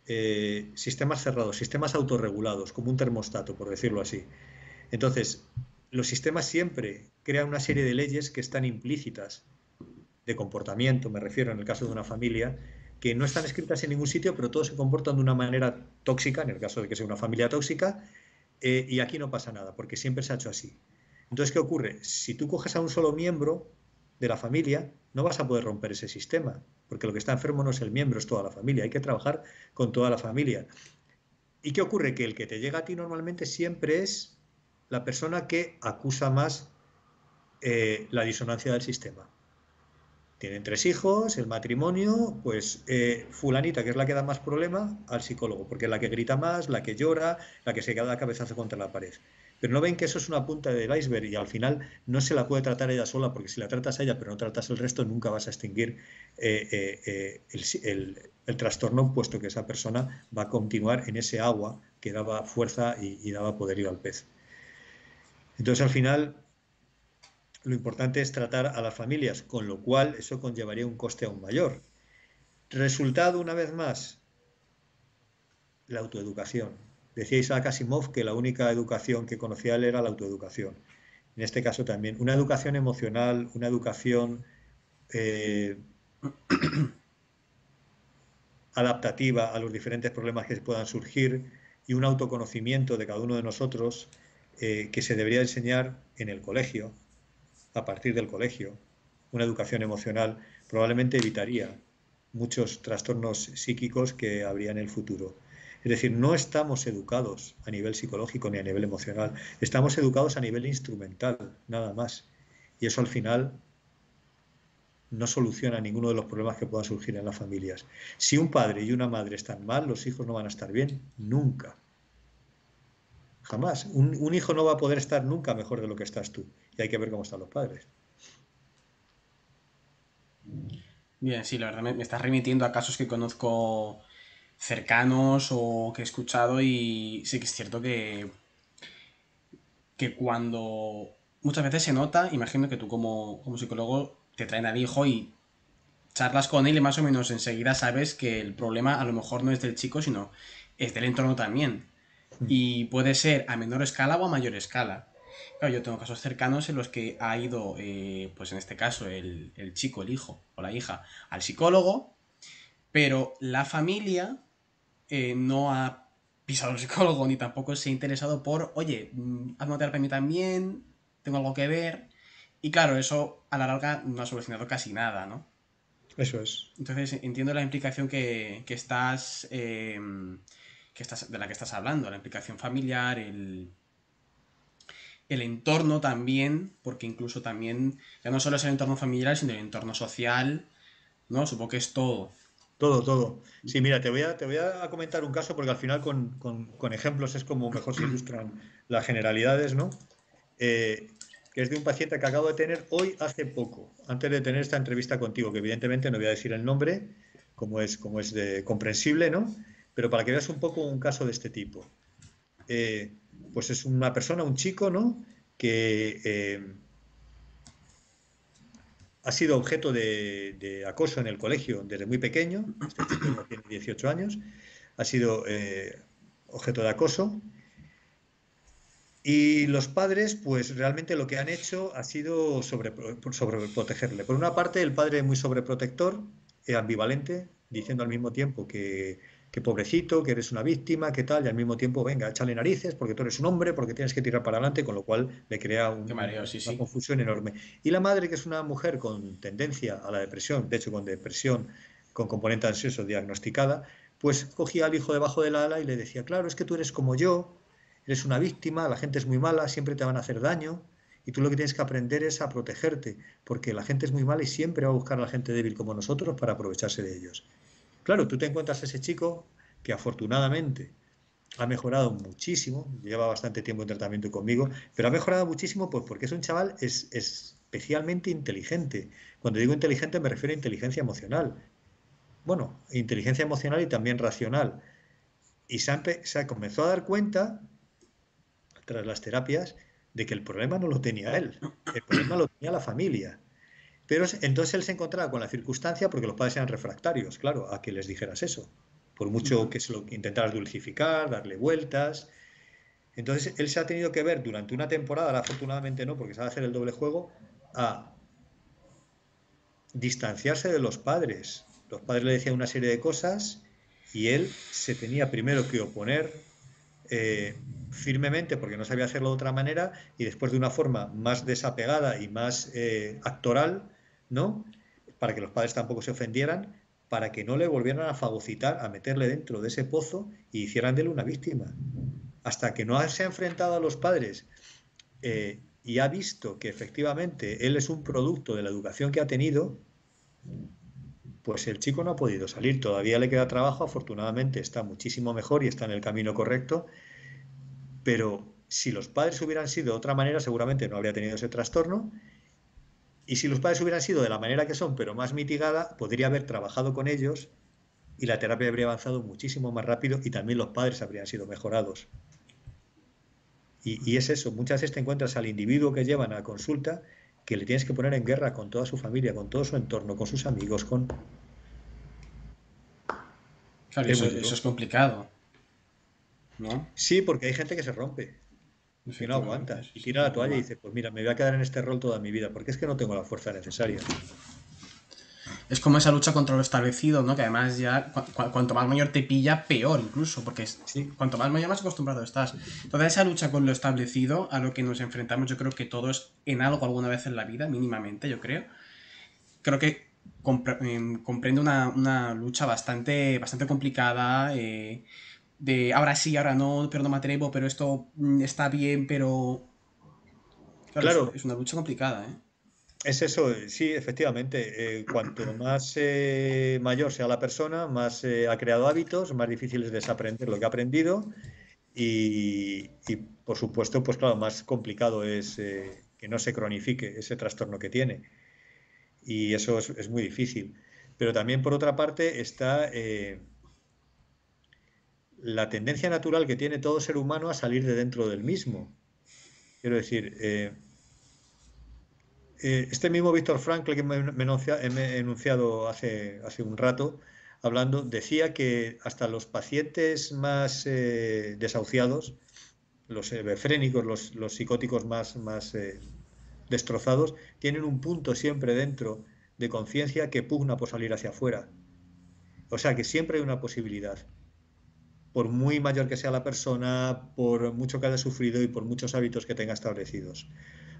cerrados, sistemas autorregulados, como un termostato, por decirlo así. Entonces, los sistemas siempre crean una serie de leyes que están implícitas, de comportamiento, me refiero en el caso de una familia, que no están escritas en ningún sitio, pero todos se comportan de una manera tóxica, en el caso de que sea una familia tóxica, y aquí no pasa nada, porque siempre se ha hecho así. Entonces, ¿qué ocurre? Si tú coges a un solo miembro de la familia, no vas a poder romper ese sistema, porque lo que está enfermo no es el miembro, es toda la familia. Hay que trabajar con toda la familia. ¿Y qué ocurre? Que el que te llega a ti normalmente siempre es la persona que acusa más la disonancia del sistema. Tienen 3 hijos, el matrimonio, pues fulanita, que es la que da más problema, al psicólogo, porque es la que grita más, la que llora, la que se queda a cabezazo contra la pared. Pero no ven que eso es una punta del iceberg y al final no se la puede tratar ella sola, porque si la tratas a ella pero no tratas el resto, nunca vas a extinguir el trastorno, puesto que esa persona va a continuar en ese agua que daba fuerza y daba poderío al pez. Entonces, al final, lo importante es tratar a las familias, con lo cual eso conllevaría un coste aún mayor. Resultado, una vez más, la autoeducación. Decía Isaac Asimov que la única educación que conocía él era la autoeducación. En este caso también, una educación emocional, una educación eh, adaptativa a los diferentes problemas que puedan surgir y un autoconocimiento de cada uno de nosotros que se debería enseñar en el colegio, a partir del colegio. Una educación emocional probablemente evitaría muchos trastornos psíquicos que habría en el futuro. Es decir, no estamos educados a nivel psicológico ni a nivel emocional, estamos educados a nivel instrumental, nada más. Y eso al final no soluciona ninguno de los problemas que puedan surgir en las familias. Si un padre y una madre están mal, los hijos no van a estar bien, nunca. Jamás. Un hijo no va a poder estar nunca mejor de lo que estás tú. Y hay que ver cómo están los padres. Bien, sí, la verdad me estás remitiendo a casos que conozco cercanos o que he escuchado y sí que es cierto que cuando muchas veces se nota, imagino que tú como psicólogo te traen al hijo y charlas con él y más o menos enseguida sabes que el problema a lo mejor no es del chico, sino es del entorno también. Y puede ser a menor escala o a mayor escala. Claro, yo tengo casos cercanos en los que ha ido, pues en este caso, el chico, el hijo o la hija, al psicólogo, pero la familia no ha pisado al psicólogo ni tampoco se ha interesado por, oye, hazme terapia a mí también, tengo algo que ver. Y claro, eso a la larga no ha solucionado casi nada, ¿no? Eso es. Entonces entiendo la implicación de la que estás hablando, la implicación familiar, el entorno también, porque incluso también, ya no solo es el entorno familiar, sino el entorno social, ¿no? Supongo que es todo. Todo, todo. Sí, mira, te voy a comentar un caso porque al final con ejemplos es como mejor se ilustran las generalidades, ¿no? Que es de un paciente que acabo de tener hoy hace poco, antes de tener esta entrevista contigo, que evidentemente no voy a decir el nombre, como es comprensible, ¿no? Pero para que veas un poco un caso de este tipo. Eh, pues es una persona, un chico, ¿no? Que ha sido objeto de acoso en el colegio desde muy pequeño. Este chico ya tiene 18 años. Ha sido objeto de acoso. Y los padres, pues realmente lo que han hecho ha sido sobreprotegerle. Por una parte, el padre es muy sobreprotector, ambivalente, diciendo al mismo tiempo que pobrecito, que eres una víctima, que tal, y al mismo tiempo, venga, échale narices, porque tú eres un hombre, porque tienes que tirar para adelante, con lo cual le crea Qué mareo, sí, una sí. confusión enorme. Y la madre, que es una mujer con tendencia a la depresión, de hecho con depresión, con componente ansioso diagnosticada, pues cogía al hijo debajo del ala y le decía, claro, es que tú eres como yo, eres una víctima, la gente es muy mala, siempre te van a hacer daño y tú lo que tienes que aprender es a protegerte, porque la gente es muy mala y siempre va a buscar a la gente débil como nosotros para aprovecharse de ellos. Claro, tú te encuentras a ese chico que afortunadamente ha mejorado muchísimo, lleva bastante tiempo en tratamiento conmigo, pero ha mejorado muchísimo pues porque es un chaval especialmente inteligente. Cuando digo inteligente me refiero a inteligencia emocional. Bueno, inteligencia emocional y también racional. Y se comenzó a dar cuenta tras las terapias de que el problema no lo tenía él, el problema lo tenía la familia. Pero entonces él se encontraba con la circunstancia, porque los padres eran refractarios, claro, a que les dijeras eso. Por mucho que se lo intentaras dulcificar, darle vueltas. Entonces él se ha tenido que ver durante una temporada, ahora afortunadamente no, porque sabe hacer el doble juego, a distanciarse de los padres. Los padres le decían una serie de cosas y él se tenía primero que oponer firmemente porque no sabía hacerlo de otra manera y después de una forma más desapegada y más actoral, ¿no? Para que los padres tampoco se ofendieran, para que no le volvieran a fagocitar, a meterle dentro de ese pozo y hicieran de él una víctima. Hasta que no se ha enfrentado a los padres y ha visto que efectivamente él es un producto de la educación que ha tenido, pues el chico no ha podido salir. Todavía le queda trabajo, afortunadamente está muchísimo mejor y está en el camino correcto, pero si los padres hubieran sido de otra manera, seguramente no habría tenido ese trastorno. Y si los padres hubieran sido de la manera que son, pero más mitigada, podría haber trabajado con ellos y la terapia habría avanzado muchísimo más rápido y también los padres habrían sido mejorados. Y es eso, muchas veces te encuentras al individuo que llevan a consulta que le tienes que poner en guerra con toda su familia, con todo su entorno, con sus amigos, con... Claro, y Es muy eso duro. es complicado, ¿no? Sí, porque hay gente que se rompe, que no Efectivamente, aguanta sí, y sí, tira es la un toalla y problema. dice, pues mira, me voy a quedar en este rol toda mi vida, porque es que no tengo la fuerza necesaria. Es como esa lucha contra lo establecido, ¿no? Que además ya cuanto más mayor te pilla, peor incluso, porque Sí, cuanto más mayor más acostumbrado estás. Entonces esa lucha con lo establecido, a lo que nos enfrentamos, yo creo que todos en algo alguna vez en la vida, mínimamente, yo creo que comprende una lucha bastante complicada, de ahora sí, ahora no, pero no me atrevo, pero esto está bien, pero... Claro, claro, es una lucha complicada, ¿eh? es eso, sí, efectivamente. Cuanto más mayor sea la persona, más ha creado hábitos, más difícil es desaprender lo que ha aprendido y, por supuesto, pues claro, más complicado es que no se cronifique ese trastorno que tiene. Y eso es muy difícil. Pero también, por otra parte, está la tendencia natural que tiene todo ser humano a salir de dentro del mismo. Quiero decir, este mismo Víctor Frankl que me he enunciado hace un rato, hablando, decía que hasta los pacientes más desahuciados, los hebefrénicos, los psicóticos más destrozados, tienen un punto siempre dentro de conciencia que pugna por salir hacia afuera. O sea que siempre hay una posibilidad, por muy mayor que sea la persona, por mucho que haya sufrido y por muchos hábitos que tenga establecidos.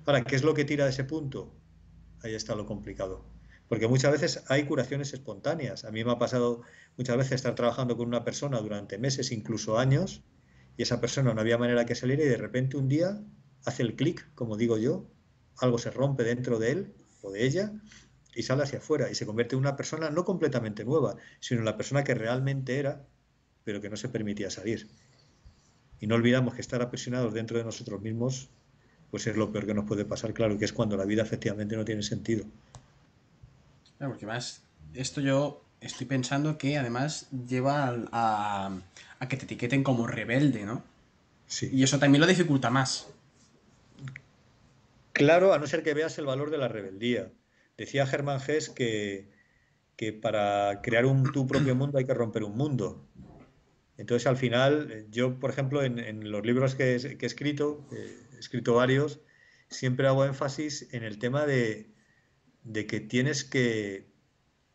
Ahora, ¿qué es lo que tira de ese punto? Ahí está lo complicado. Porque muchas veces hay curaciones espontáneas. A mí me ha pasado muchas veces estar trabajando con una persona durante meses, incluso años, y esa persona no había manera que saliera y de repente un día hace el clic, como digo yo, algo se rompe dentro de él o de ella y sale hacia afuera y se convierte en una persona no completamente nueva, sino en la persona que realmente era, pero que no se permitía salir. Y no olvidamos que estar aprisionados dentro de nosotros mismos, pues es lo peor que nos puede pasar, claro, que es cuando la vida efectivamente no tiene sentido. Claro, porque más, esto yo estoy pensando que además lleva a que te etiqueten como rebelde, ¿no? Sí. Y eso también lo dificulta más. Claro, a no ser que veas el valor de la rebeldía. Decía Germán Hesse que para crear tu propio mundo hay que romper un mundo. Entonces, al final, yo, por ejemplo, en los libros que he escrito varios, siempre hago énfasis en el tema de que tienes que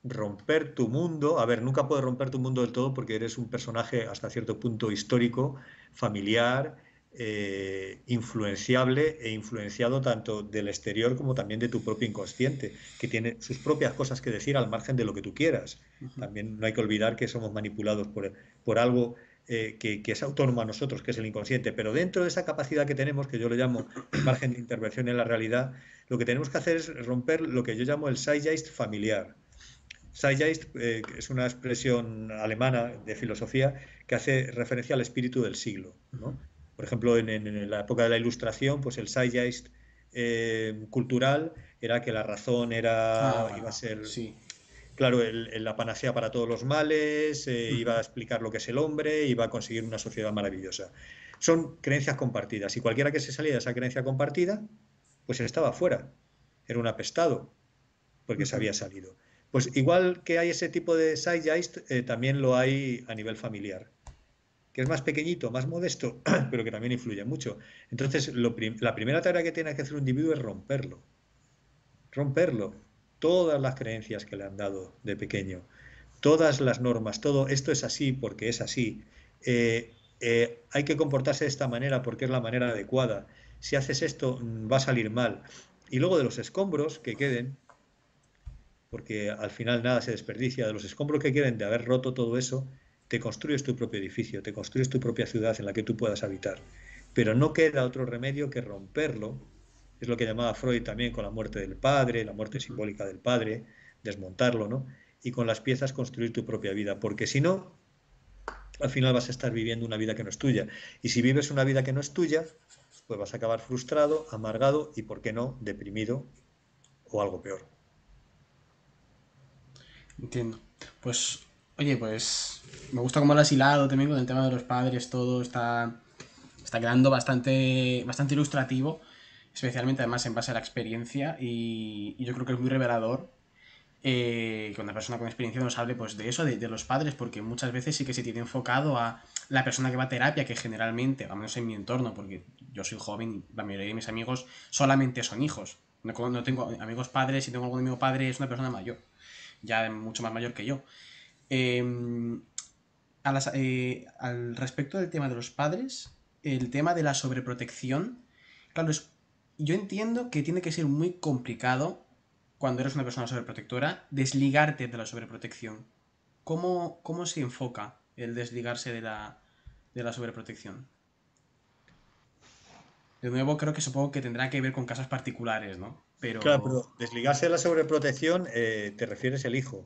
romper tu mundo. A ver, nunca puedes romper tu mundo del todo porque eres un personaje hasta cierto punto histórico, familiar, influenciable e influenciado tanto del exterior como también de tu propio inconsciente, que tiene sus propias cosas que decir al margen de lo que tú quieras. También no hay que olvidar que somos manipulados por algo que es autónomo a nosotros, que es el inconsciente, pero dentro de esa capacidad que tenemos, que yo le llamo el margen de intervención en la realidad, lo que tenemos que hacer es romper lo que yo llamo el zeitgeist familiar. Zeitgeist es una expresión alemana de filosofía que hace referencia al espíritu del siglo, ¿no? Por ejemplo, en la época de la Ilustración, pues el Zeitgeist cultural era que la razón Ah, iba a vale, ser, sí. claro, la panacea para todos los males, iba a explicar lo que es el hombre, iba a conseguir una sociedad maravillosa. Son creencias compartidas y cualquiera que se salía de esa creencia compartida, pues estaba fuera, era un apestado porque se había salido. Pues igual que hay ese tipo de zeitgeist, también lo hay a nivel familiar. que es más pequeñito, más modesto, pero que también influye mucho. Entonces, la primera tarea que tiene que hacer un individuo es romperlo. Romperlo. Todas las creencias que le han dado de pequeño, todas las normas, todo esto es así porque es así. Hay que comportarse de esta manera porque es la manera adecuada. Si haces esto, va a salir mal. Y luego de los escombros que queden, porque al final nada se desperdicia, de los escombros que queden de haber roto todo eso, te construyes tu propio edificio, te construyes tu propia ciudad en la que tú puedas habitar. Pero no queda otro remedio que romperlo. Es lo que llamaba Freud también con la muerte del padre, la muerte Ujú. simbólica del padre, desmontarlo, ¿no? Y con las piezas construir tu propia vida, porque si no, al final vas a estar viviendo una vida que no es tuya. Y si vives una vida que no es tuya, pues vas a acabar frustrado, amargado y, ¿por qué no?, deprimido o algo peor. Entiendo. Pues, oye, pues me gusta cómo lo has hilado también con el tema de los padres, todo está quedando bastante ilustrativo, especialmente además en base a la experiencia y yo creo que es muy revelador que una persona con experiencia nos hable pues de eso, de los padres, porque muchas veces sí que se tiene enfocado a la persona que va a terapia, que generalmente, al menos en mi entorno, porque yo soy joven y la mayoría de mis amigos solamente son hijos. No tengo amigos padres, si tengo algún amigo padre es una persona mayor, ya mucho más mayor que yo. Eh, al respecto del tema de los padres, el tema de la sobreprotección, claro, yo entiendo que tiene que ser muy complicado cuando eres una persona sobreprotectora desligarte de la sobreprotección. ¿Cómo se enfoca el desligarse de la sobreprotección? De nuevo, creo que supongo que tendrá que ver con casos particulares, ¿no? Claro, Pero... pero desligarse de la sobreprotección, te refieres el hijo.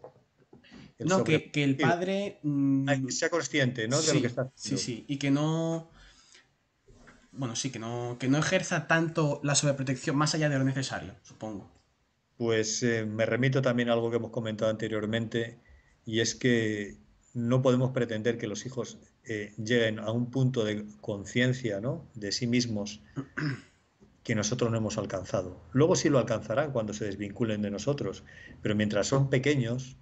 El No, sobre... que el padre... Que sea consciente, ¿no?, de lo que sí, está sí, haciendo. sí. Y que no... Bueno, sí, que no ejerza tanto la sobreprotección más allá de lo necesario, supongo. Pues me remito también a algo que hemos comentado anteriormente, y es que no podemos pretender que los hijos lleguen a un punto de conciencia, ¿no?, de sí mismos que nosotros no hemos alcanzado. Luego sí lo alcanzarán cuando se desvinculen de nosotros, pero mientras son pequeños,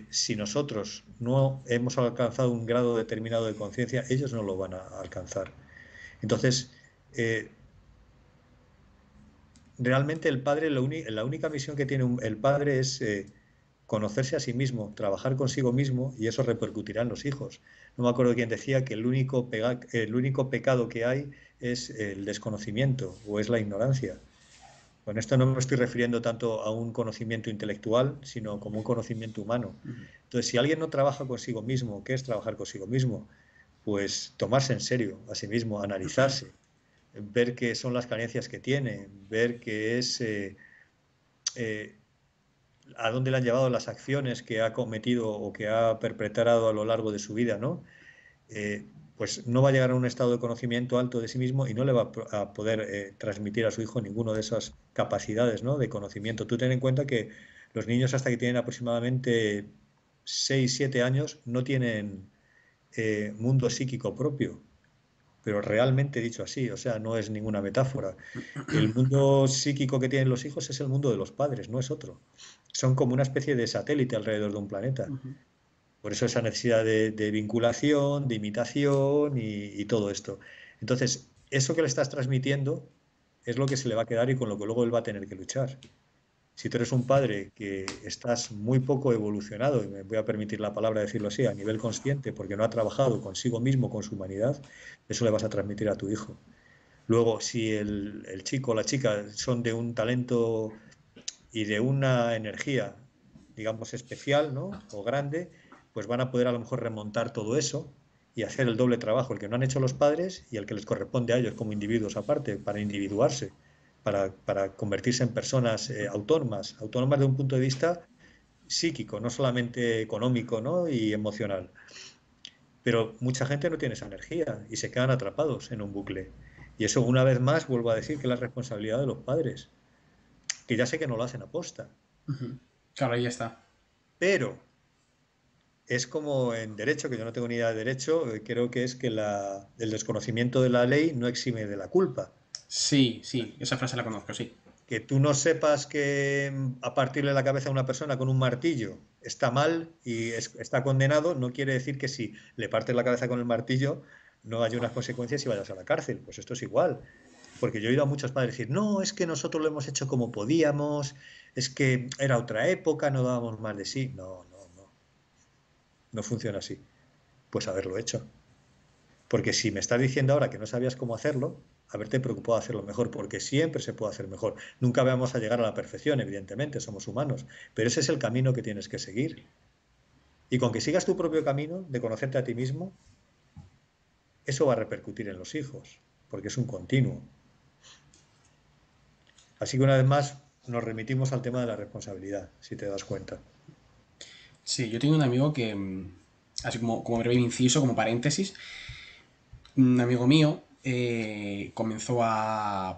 si nosotros no hemos alcanzado un grado determinado de conciencia, ellos no lo van a alcanzar. Entonces, eh, realmente el padre, la única misión que tiene el padre es conocerse a sí mismo, trabajar consigo mismo, y eso repercutirá en los hijos. No me acuerdo quién decía que el único pecado que hay es el desconocimiento o es la ignorancia. Con esto no me estoy refiriendo tanto a un conocimiento intelectual, sino como un conocimiento humano. Entonces, si alguien no trabaja consigo mismo, ¿qué es trabajar consigo mismo? Pues tomarse en serio a sí mismo, analizarse, ver qué son las carencias que tiene, ver qué es, eh, a dónde le han llevado las acciones que ha cometido o que ha perpetrado a lo largo de su vida, ¿no? Pues no va a llegar a un estado de conocimiento alto de sí mismo y no le va a poder transmitir a su hijo ninguna de esas capacidades, ¿no?, de conocimiento. Tú ten en cuenta que los niños hasta que tienen aproximadamente 6 7 años no tienen mundo psíquico propio, pero realmente dicho así, o sea, no es ninguna metáfora. El mundo psíquico que tienen los hijos es el mundo de los padres, no es otro. Son como una especie de satélite alrededor de un planeta. Ujú. Por eso esa necesidad de vinculación, de imitación y todo esto. Entonces, eso que le estás transmitiendo es lo que se le va a quedar y con lo que luego él va a tener que luchar. Si tú eres un padre que estás muy poco evolucionado, y me voy a permitir la palabra decirlo así, a nivel consciente, porque no ha trabajado consigo mismo, con su humanidad, eso le vas a transmitir a tu hijo. Luego, si el chico o la chica son de un talento y de una energía, digamos, especial, ¿no?, o grande, pues van a poder a lo mejor remontar todo eso y hacer el doble trabajo, el que no han hecho los padres y el que les corresponde a ellos como individuos aparte, para individuarse, para convertirse en personas autónomas, autónomas de un punto de vista psíquico, no solamente económico, ¿no?, y emocional. Pero mucha gente no tiene esa energía y se quedan atrapados en un bucle. Y eso, una vez más, vuelvo a decir que es la responsabilidad de los padres, que ya sé que no lo hacen aposta, Claro, ahí está. pero es como en derecho, que yo no tengo ni idea de derecho, creo que es que el desconocimiento de la ley no exime de la culpa. Sí, sí, esa frase la conozco, sí. que tú no sepas que a partirle la cabeza a una persona con un martillo está mal y está condenado, no quiere decir que si le partes la cabeza con el martillo no haya unas consecuencias y vayas a la cárcel. Pues esto es igual. Porque yo he oído a muchos padres decir, no, es que nosotros lo hemos hecho como podíamos, es que era otra época, no dábamos más de sí. No, no, no, no funciona así. Pues haberlo hecho. Porque si me estás diciendo ahora que no sabías cómo hacerlo, haberte preocupado de hacerlo mejor, porque siempre se puede hacer mejor. Nunca vamos a llegar a la perfección, evidentemente, somos humanos, pero ese es el camino que tienes que seguir. Y con que sigas tu propio camino de conocerte a ti mismo, eso va a repercutir en los hijos, porque es un continuo. Así que una vez más nos remitimos al tema de la responsabilidad, si te das cuenta. Sí, yo tengo un amigo que, así como breve inciso, como paréntesis, un amigo mío comenzó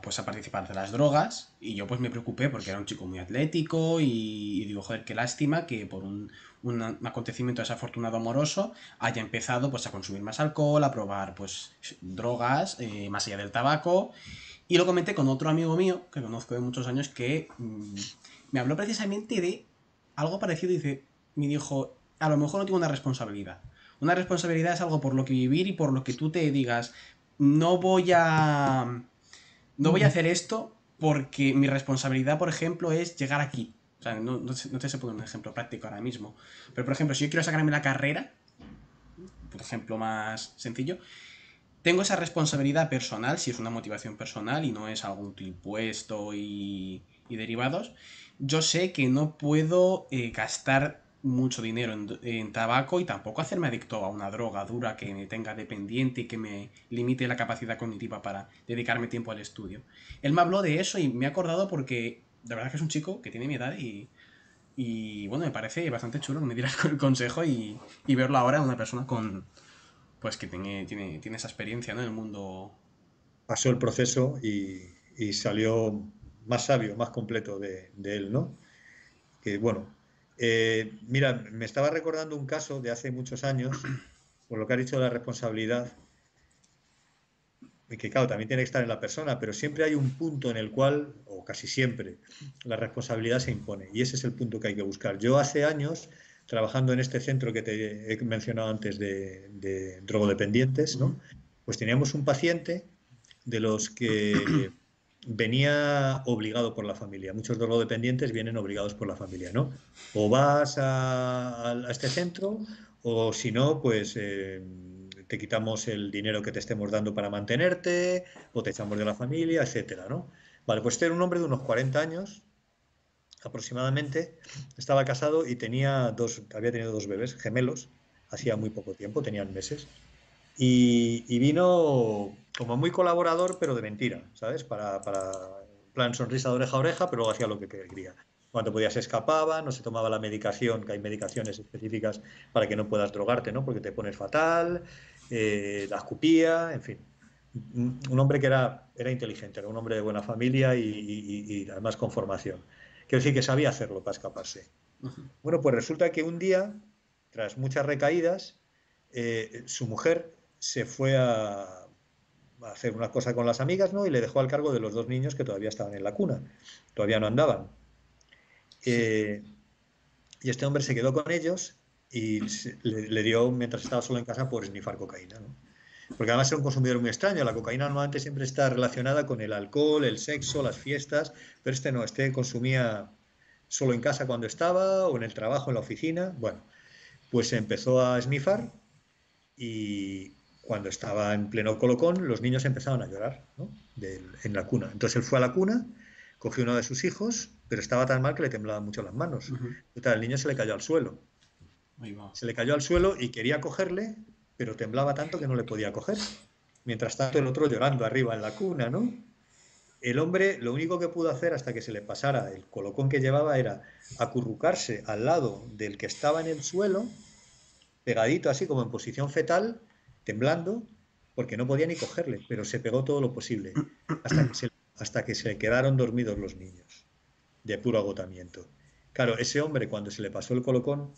pues, a participar de las drogas y yo pues me preocupé porque era un chico muy atlético y digo, joder, qué lástima que por un acontecimiento desafortunado amoroso haya empezado pues a consumir más alcohol, a probar pues drogas más allá del tabaco. Y lo comenté con otro amigo mío que conozco de muchos años que me habló precisamente de algo parecido y me dijo, a lo mejor no tengo una responsabilidad. Una responsabilidad es algo por lo que vivir y por lo que tú te digas, no voy a. No voy a hacer esto porque mi responsabilidad, por ejemplo, es llegar aquí. O sea, no te sé poner un ejemplo práctico ahora mismo. Pero, por ejemplo, si yo quiero sacarme la carrera, por ejemplo más sencillo, tengo esa responsabilidad personal, si es una motivación personal y no es algún impuesto y derivados, yo sé que no puedo gastar mucho dinero en tabaco y tampoco hacerme adicto a una droga dura que me tenga dependiente y que me limite la capacidad cognitiva para dedicarme tiempo al estudio. Él me habló de eso y me ha acordado porque de verdad que es un chico que tiene mi edad y bueno, me parece bastante chulo que me dieras el consejo y verlo ahora en una persona con, pues que tiene esa experiencia, ¿no? En el mundo. Pasó el proceso y salió más sabio, más completo de él, ¿no? Que bueno, mira, me estaba recordando un caso de hace muchos años, por lo que has dicho de la responsabilidad, y que claro, también tiene que estar en la persona, pero siempre hay un punto en el cual, o casi siempre, la responsabilidad se impone. Y ese es el punto que hay que buscar. Yo hace años, trabajando en este centro que te he mencionado antes de drogodependientes, ¿no? Pues teníamos un paciente de los que venía obligado por la familia. Muchos drogodependientes vienen obligados por la familia, ¿no? O vas a este centro o si no, pues te quitamos el dinero que te estemos dando para mantenerte o te echamos de la familia, etcétera, ¿no? Vale, pues este era un hombre de unos 40 años aproximadamente, estaba casado y había tenido dos bebés gemelos, hacía muy poco tiempo, tenían meses. Y vino como muy colaborador, pero de mentira, ¿sabes? En plan sonrisa de oreja a oreja, pero hacía lo que quería. Cuando podía se escapaba, no se tomaba la medicación, que hay medicaciones específicas para que no puedas drogarte, ¿no? Porque te pones fatal, la escupía, en fin. Un hombre que era inteligente, era un hombre de buena familia y además con formación. Quiero decir que sabía hacerlo para escaparse. Bueno, pues resulta que un día, tras muchas recaídas, su mujer se fue a hacer una cosa con las amigas, ¿no? Y le dejó al cargo de los dos niños que todavía estaban en la cuna, todavía no andaban. Sí. Eh, y este hombre se quedó con ellos y le dio, mientras estaba solo en casa, por esnifar cocaína, ¿no? Porque además era un consumidor muy extraño. La cocaína normalmente siempre está relacionada con el alcohol, el sexo, las fiestas, pero este no, este consumía solo en casa cuando estaba o en el trabajo, en la oficina. Bueno, pues empezó a esnifar y cuando estaba en pleno colocón, los niños empezaban a llorar, ¿no? En la cuna. Entonces él fue a la cuna, cogió uno de sus hijos, pero estaba tan mal que le temblaban mucho las manos. Total, el niño se le cayó al suelo. Ahí va. Se le cayó al suelo y quería cogerle, pero temblaba tanto que no le podía coger. Mientras tanto, el otro llorando arriba en la cuna, ¿no? El hombre lo único que pudo hacer hasta que se le pasara el colocón que llevaba era acurrucarse al lado del que estaba en el suelo, pegadito así como en posición fetal, temblando, porque no podía ni cogerle, pero se pegó todo lo posible, hasta que se quedaron dormidos los niños, de puro agotamiento. Claro, ese hombre cuando se le pasó el colocón,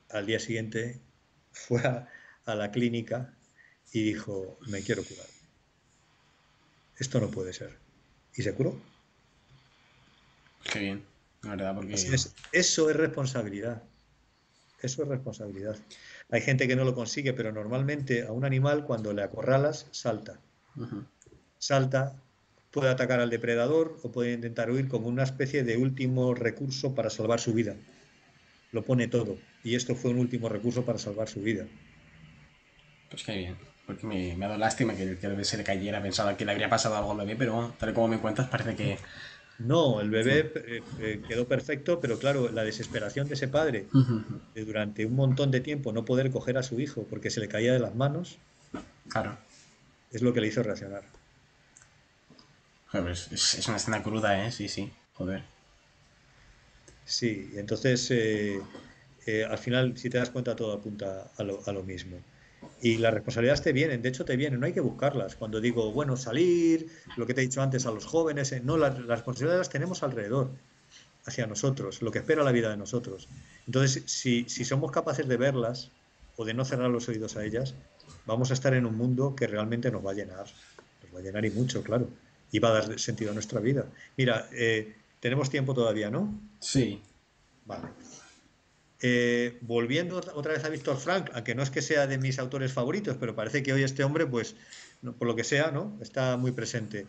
al día siguiente fue a la clínica y dijo, me quiero curar. Esto no puede ser. Y se curó. Qué bien, la verdad, Así porque... es, eso es responsabilidad. Eso es responsabilidad. Hay gente que no lo consigue, pero normalmente a un animal cuando le acorralas, salta. Ujú. Salta, puede atacar al depredador o puede intentar huir como una especie de último recurso para salvar su vida. Lo pone todo. Y esto fue un último recurso para salvar su vida. Pues qué bien. Porque me ha dado lástima que el bebé se le cayera. Pensaba que le habría pasado algo al bebé, pero bueno, tal y como me cuentas, parece que... No, el bebé quedó perfecto, pero claro, la desesperación de ese padre de durante un montón de tiempo no poder coger a su hijo porque se le caía de las manos Claro. es lo que le hizo reaccionar. Joder, pues es una escena cruda, ¿eh? Sí, sí. Joder. Sí, y entonces al final, si te das cuenta, todo apunta a lo mismo. Y las responsabilidades te vienen, de hecho te vienen, no hay que buscarlas. Cuando digo, bueno, salir, lo que te he dicho antes a los jóvenes, no, las responsabilidades las tenemos alrededor, hacia nosotros, lo que espera la vida de nosotros. Entonces, si somos capaces de verlas o de no cerrar los oídos a ellas, vamos a estar en un mundo que realmente nos va a llenar y mucho, claro, y va a dar sentido a nuestra vida. Mira, tenemos tiempo todavía, ¿no? Sí. Vale. Volviendo otra vez a Víctor Frank, aunque no es que sea de mis autores favoritos, pero parece que hoy este hombre, pues, por lo que sea, ¿no? Está muy presente.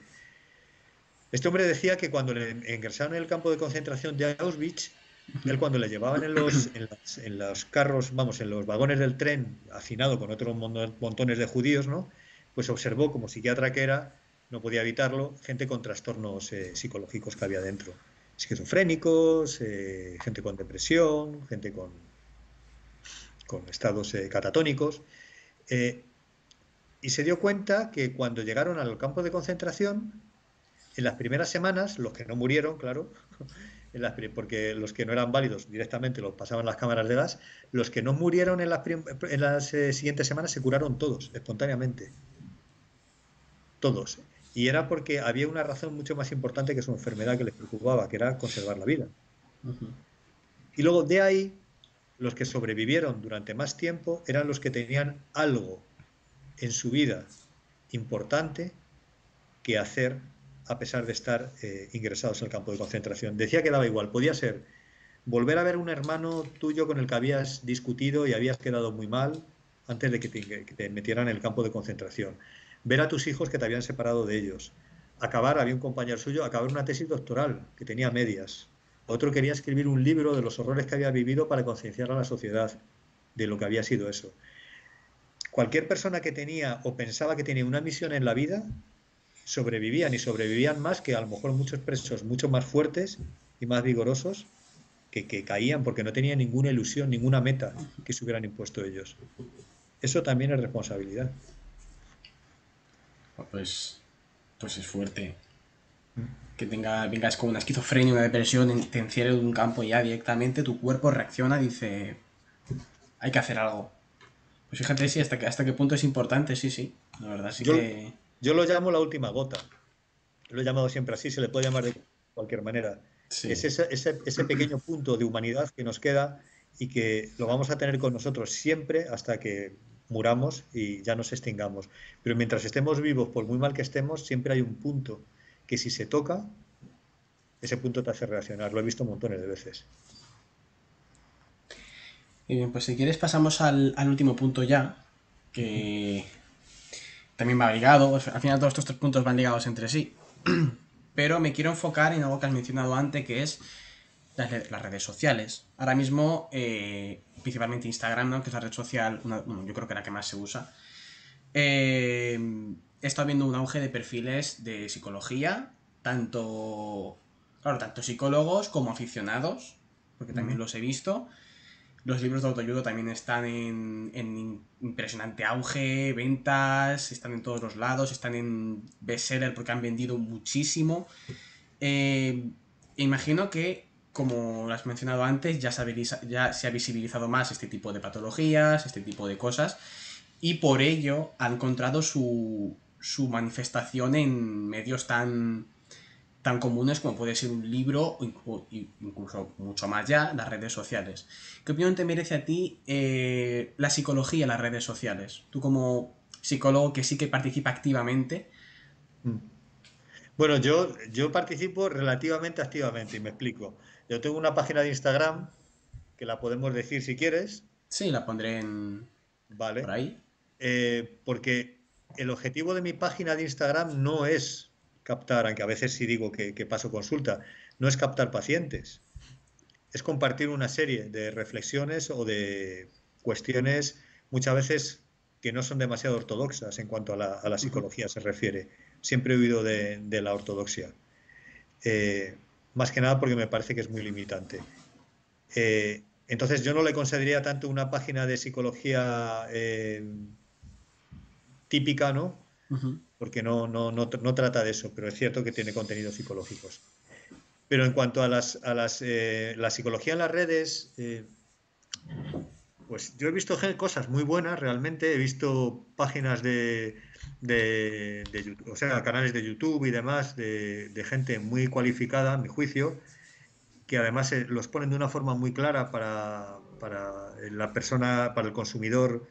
Este hombre decía que cuando le ingresaron en el campo de concentración de Auschwitz, él cuando le llevaban en los carros, vamos, en los vagones del tren, hacinado con otros montones de judíos, ¿no? Pues observó, como psiquiatra que era, no podía evitarlo, gente con trastornos psicológicos que había dentro. Esquizofrénicos, gente con depresión, gente con estados catatónicos. eh, y se dio cuenta que cuando llegaron al campo de concentración, en las primeras semanas, los que no murieron, claro, porque los que no eran válidos directamente los pasaban las cámaras de gas, los que no murieron en las siguientes semanas se curaron todos, espontáneamente, todos. Y era porque había una razón mucho más importante que su enfermedad que les preocupaba, que era conservar la vida. Y luego de ahí, los que sobrevivieron durante más tiempo eran los que tenían algo en su vida importante que hacer a pesar de estar ingresados en el campo de concentración. Decía que daba igual, podía ser volver a ver un hermano tuyo con el que habías discutido y habías quedado muy mal antes de que te metieran en el campo de concentración, ver a tus hijos que te habían separado de ellos, acabar, había un compañero suyo, acabar una tesis doctoral que tenía medias, otro quería escribir un libro de los horrores que había vivido para concienciar a la sociedad de lo que había sido eso. Cualquier persona que tenía o pensaba que tenía una misión en la vida, sobrevivían y sobrevivían más que a lo mejor muchos presos mucho más fuertes y más vigorosos que caían porque no tenían ninguna ilusión, ninguna meta que se hubieran impuesto ellos. Eso también es responsabilidad. Pues, pues es fuerte. Mm. Que vengas con una esquizofrenia, una depresión, te encierre de un campo y ya directamente tu cuerpo reacciona y dice, hay que hacer algo. Pues fíjate, sí, hasta qué punto es importante, sí, sí. La verdad sí Yo, que... yo lo llamo la última gota. Lo he llamado siempre así, se le puede llamar de cualquier manera. Es Sí. ese pequeño punto de humanidad que nos queda y que lo vamos a tener con nosotros siempre hasta que muramos y ya nos extingamos. Pero mientras estemos vivos, por muy mal que estemos, siempre hay un punto que si se toca, ese punto te hace reaccionar. Lo he visto montones de veces. Y bien, pues si quieres pasamos al último punto ya, Ujú. que también va ligado, al final todos estos tres puntos van ligados entre sí, pero me quiero enfocar en algo que has mencionado antes, que es las redes sociales. Ahora mismo, principalmente Instagram, ¿no? Que es la red social, bueno, yo creo que la que más se usa, eh, he estado viendo un auge de perfiles de psicología, tanto, claro, tanto psicólogos como aficionados, porque también Ujú. los he visto. Los libros de autoayuda también están en impresionante auge, ventas, están en todos los lados, están en bestseller porque han vendido muchísimo. Eh, Imagino que, como lo has mencionado antes, ya se ha visibilizado más este tipo de patologías, este tipo de cosas, y por ello ha encontrado su manifestación en medios tan comunes como puede ser un libro o incluso mucho más ya, las redes sociales. ¿Qué opinión te merece a ti la psicología en las redes sociales? Tú como psicólogo que sí que participa activamente. Mm. Bueno, yo participo relativamente activamente y me explico. Yo tengo una página de Instagram que la podemos decir si quieres, Sí, la pondré por ¿vale? ahí. Porque el objetivo de mi página de Instagram no es captar, aunque a veces sí digo que paso consulta, no es captar pacientes, es compartir una serie de reflexiones o de cuestiones muchas veces que no son demasiado ortodoxas en cuanto a la Ujú. psicología se refiere. Siempre he huido de la ortodoxia. Más que nada porque me parece que es muy limitante. Entonces yo no le consideraría tanto una página de psicología típica, ¿no? Ujú. Porque no trata de eso, pero es cierto que tiene contenidos psicológicos. Pero en cuanto a la psicología en las redes, pues yo he visto cosas muy buenas, realmente. He visto páginas de YouTube, o sea, canales de YouTube y demás de gente muy cualificada, a mi juicio, que además los ponen de una forma muy clara para la persona, para el consumidor,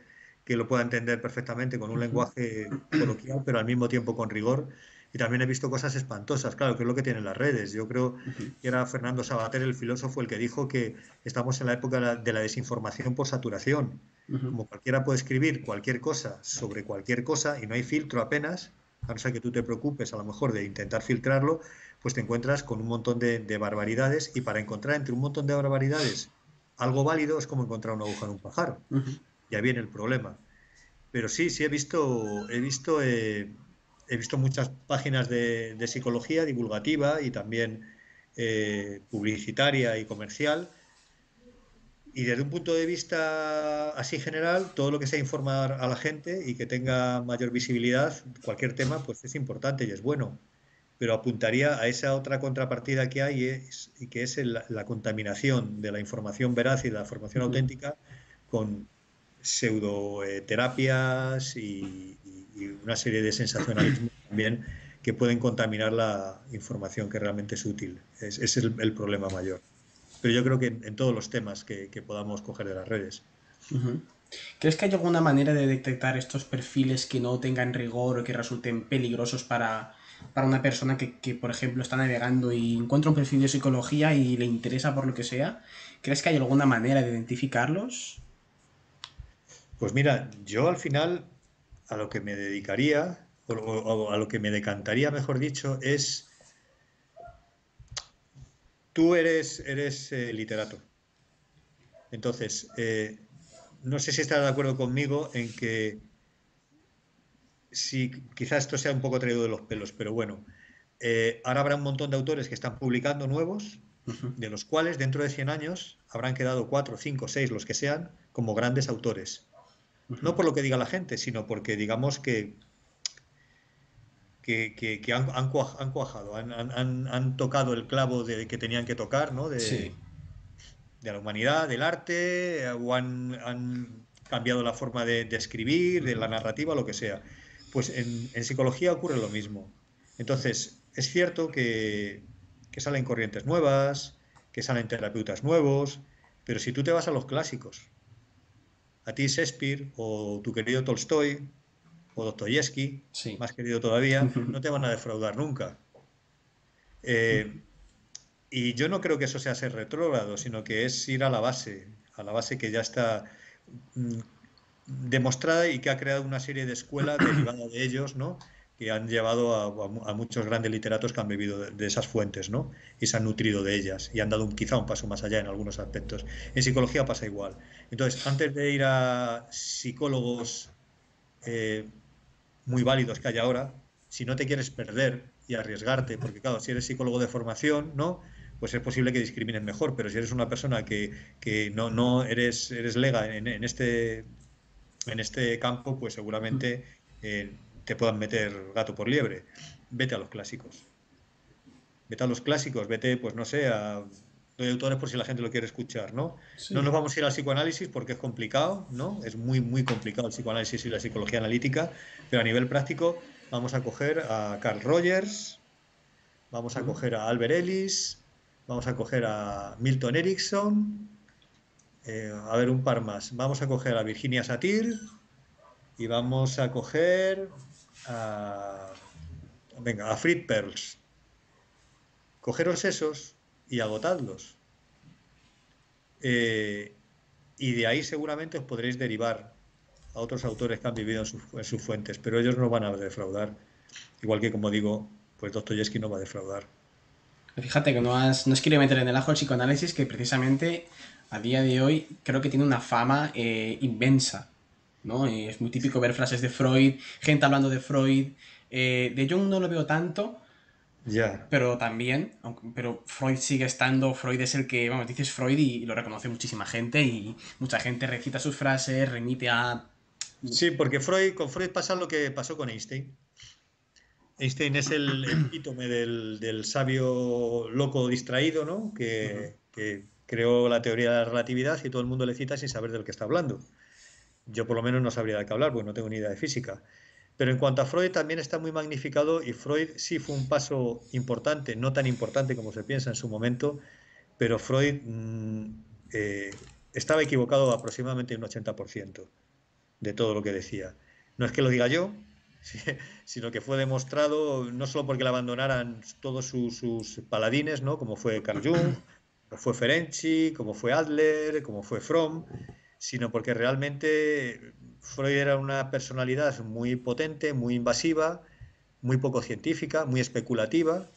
que lo pueda entender perfectamente con un Ujú. lenguaje coloquial, pero al mismo tiempo con rigor. Y también he visto cosas espantosas, claro, que es lo que tienen las redes. Yo creo Ujú. que era Fernando Savater, el filósofo, el que dijo que estamos en la época de la desinformación por saturación. Ujú. Como cualquiera puede escribir cualquier cosa sobre cualquier cosa y no hay filtro apenas, a no ser que tú te preocupes a lo mejor de intentar filtrarlo, pues te encuentras con un montón de barbaridades y para encontrar entre un montón de barbaridades algo válido es como encontrar una aguja en un pajar. Ujú. Ya viene el problema. Pero sí, sí he visto muchas páginas de psicología divulgativa y también publicitaria y comercial. Y desde un punto de vista así general, todo lo que sea informar a la gente y que tenga mayor visibilidad, cualquier tema, pues es importante y es bueno, pero apuntaría a esa otra contrapartida que hay y que es la contaminación de la información veraz y de la información Ujú. auténtica con pseudoterapias y una serie de sensacionalismos también que pueden contaminar la información que realmente es útil. Ese es el problema mayor. Pero yo creo que en todos los temas que podamos coger de las redes. Ujú. ¿Crees que hay alguna manera de detectar estos perfiles que no tengan rigor o que resulten peligrosos para una persona por ejemplo, está navegando y encuentra un perfil de psicología y le interesa por lo que sea? ¿Crees que hay alguna manera de identificarlos? Pues mira, yo al final a lo que me dedicaría, o a lo que me decantaría, mejor dicho, es, tú eres literato. Entonces, no sé si estás de acuerdo conmigo en que si quizás esto sea un poco traído de los pelos, pero bueno, ahora habrá un montón de autores que están publicando nuevos, Ujú. de los cuales dentro de 100 años habrán quedado 4, 5, 6, los que sean, como grandes autores. Ujú. No por lo que diga la gente, sino porque digamos que han cuajado, han tocado el clavo que tenían que tocar, ¿no? Sí. De la humanidad, del arte, o han cambiado la forma de escribir, de la narrativa, lo que sea. Pues en psicología ocurre lo mismo. Entonces, es cierto que salen corrientes nuevas, que salen terapeutas nuevos, pero si tú te vas a los clásicos, a ti Shakespeare o tu querido Tolstoy o Dostoyevsky, Sí. más querido todavía, no te van a defraudar nunca. Eh, y yo no creo que eso sea ser retrógrado, sino que es ir a la base que ya está mm, demostrada y que ha creado una serie de escuelas derivadas de ellos, ¿no? Que han llevado a muchos grandes literatos que han bebido de esas fuentes, ¿no? Y se han nutrido de ellas y han dado quizá un paso más allá en algunos aspectos. En psicología pasa igual. Entonces, antes de ir a psicólogos eh, muy válidos que hay ahora, si no te quieres perder y arriesgarte, porque claro, si eres psicólogo de formación, ¿no? Pues es posible que discrimines mejor, pero si eres una persona que no eres lega en este campo, pues seguramente te puedan meter gato por liebre. Vete a los clásicos. Vete a los clásicos, vete, pues no sé, a... Doy autores por si la gente lo quiere escuchar, ¿no? No Sí. nos vamos a ir al psicoanálisis porque es complicado, ¿no? Es muy, muy complicado el psicoanálisis y la psicología analítica, pero a nivel práctico vamos a coger a Carl Rogers, vamos a Ujú. coger a Albert Ellis, vamos a coger a Milton Erickson, a ver un par más. Vamos a coger a Virginia Satir y vamos a coger a... venga, a Fried Perls, cogeros esos y agotadlos. Eh, y de ahí seguramente os podréis derivar a otros autores que han vivido en sus fuentes, pero ellos no van a defraudar. Igual que, como digo, pues Dostoyevsky no va a defraudar. Fíjate que no has querido meter en el ajo el psicoanálisis, que precisamente a día de hoy creo que tiene una fama inmensa, ¿no? Es muy típico ver frases de Freud, gente hablando de Freud. De Jung no lo veo tanto, Ya. pero también, pero Freud sigue estando, Freud es el que, vamos, dices Freud y lo reconoce muchísima gente y mucha gente recita sus frases, remite a... Sí, porque con Freud pasa lo que pasó con Einstein. Einstein es el epítome del sabio loco distraído, ¿no? Que creó la teoría de la relatividad y todo el mundo le cita sin saber del que está hablando. Yo por lo menos no sabría de qué hablar, porque no tengo ni idea de física. Pero en cuanto a Freud, también está muy magnificado y Freud sí fue un paso importante, no tan importante como se piensa en su momento, pero Freud estaba equivocado aproximadamente un 80% de todo lo que decía. No es que lo diga yo, sino que fue demostrado no solo porque le abandonaran todos sus paladines, ¿no? Como fue Carl Jung, como fue Ferenczi, como fue Adler, como fue Fromm, sino porque realmente Freud era una personalidad muy potente, muy invasiva, muy poco científica, muy especulativa,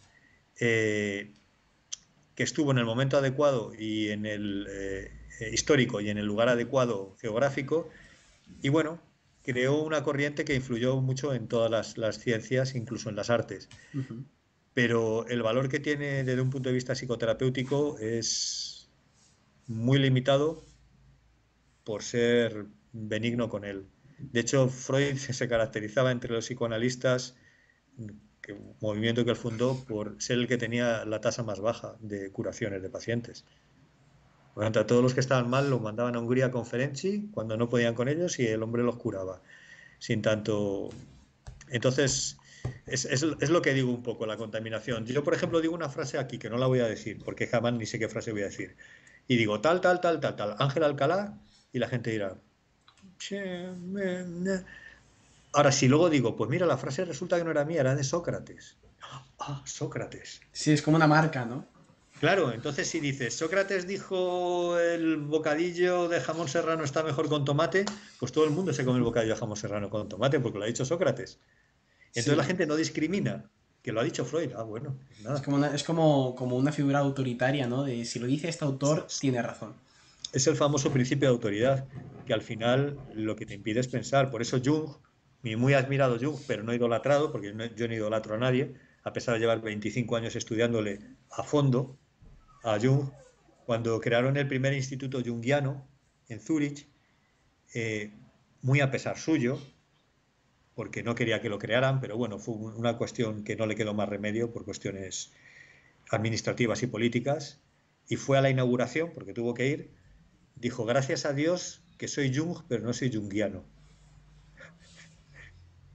eh, que estuvo en el momento adecuado y en el histórico y en el lugar adecuado geográfico, y bueno, creó una corriente que influyó mucho en todas las ciencias, incluso en las artes. Ujú. Pero el valor que tiene desde un punto de vista psicoterapéutico es muy limitado por ser benigno con él. De hecho, Freud se caracterizaba entre los psicoanalistas, movimiento que él fundó, por ser el que tenía la tasa más baja de curaciones de pacientes. Por ejemplo, a todos los que estaban mal los mandaban a Hungría con Ferenczi cuando no podían con ellos y el hombre los curaba. Sin tanto... Entonces, es lo que digo un poco, la contaminación. Yo, por ejemplo, digo una frase aquí que no la voy a decir, porque jamás ni sé qué frase voy a decir. Y digo tal, tal, tal, tal, tal, Ángel Alcalá, y la gente dirá... "Che, Ahora, si luego digo, pues mira, la frase resulta que no era mía, era de Sócrates. Ah, Sócrates. Sí, es como una marca, ¿no? Claro, entonces si dices, Sócrates dijo el bocadillo de jamón serrano está mejor con tomate, pues todo el mundo se come el bocadillo de jamón serrano con tomate, porque lo ha dicho Sócrates. Entonces la Sí. gente no discrimina, que lo ha dicho Freud. Ah, bueno, pues Es nada. como es como una figura autoritaria, ¿no? De si lo dice este autor, tiene razón. Es el famoso principio de autoridad, que al final lo que te impide es pensar. Por eso Jung, mi muy admirado Jung, pero no idolatrado, porque yo no idolatro a nadie, a pesar de llevar 25 años estudiándole a fondo a Jung, cuando crearon el primer instituto junguiano en Zúrich, eh, muy a pesar suyo, porque no quería que lo crearan, pero bueno, fue una cuestión que no le quedó más remedio por cuestiones administrativas y políticas, y fue a la inauguración, porque tuvo que ir, dijo, gracias a Dios que soy Jung, pero no soy junguiano.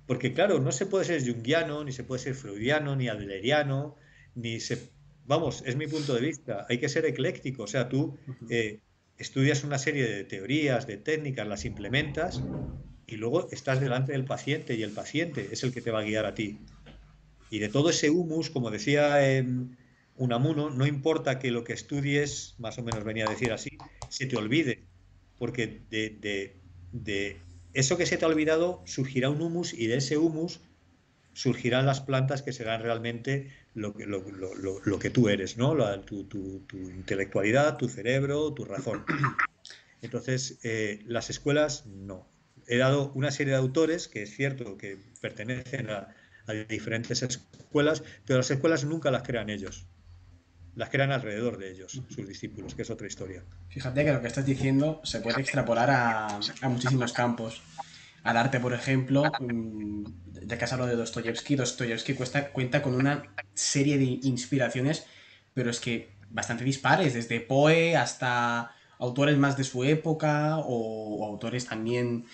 Porque claro, no se puede ser junguiano, ni se puede ser freudiano, ni adleriano, ni se... Vamos, es mi punto de vista, hay que ser ecléctico, o sea, tú estudias una serie de teorías, de técnicas, las implementas y luego estás delante del paciente y el paciente es el que te va a guiar a ti. Y de todo ese humus, como decía Unamuno, no importa que lo que estudies, más o menos venía a decir así, se te olvide, porque de eso que se te ha olvidado surgirá un humus y de ese humus surgirán las plantas que serán realmente lo que tú eres, ¿no? Tu intelectualidad, tu cerebro, tu razón. Entonces, las escuelas no. He dado una serie de autores que es cierto que pertenecen a diferentes escuelas, pero las escuelas nunca las crean ellos, las crean alrededor de ellos, sus discípulos, que es otra historia. Fíjate que lo que estás diciendo se puede extrapolar a muchísimos campos. Al arte, por ejemplo, ya que has hablado de Dostoyevsky, Dostoyevsky cuenta con una serie de inspiraciones, pero es que bastante dispares, desde Poe hasta autores más de su época o autores también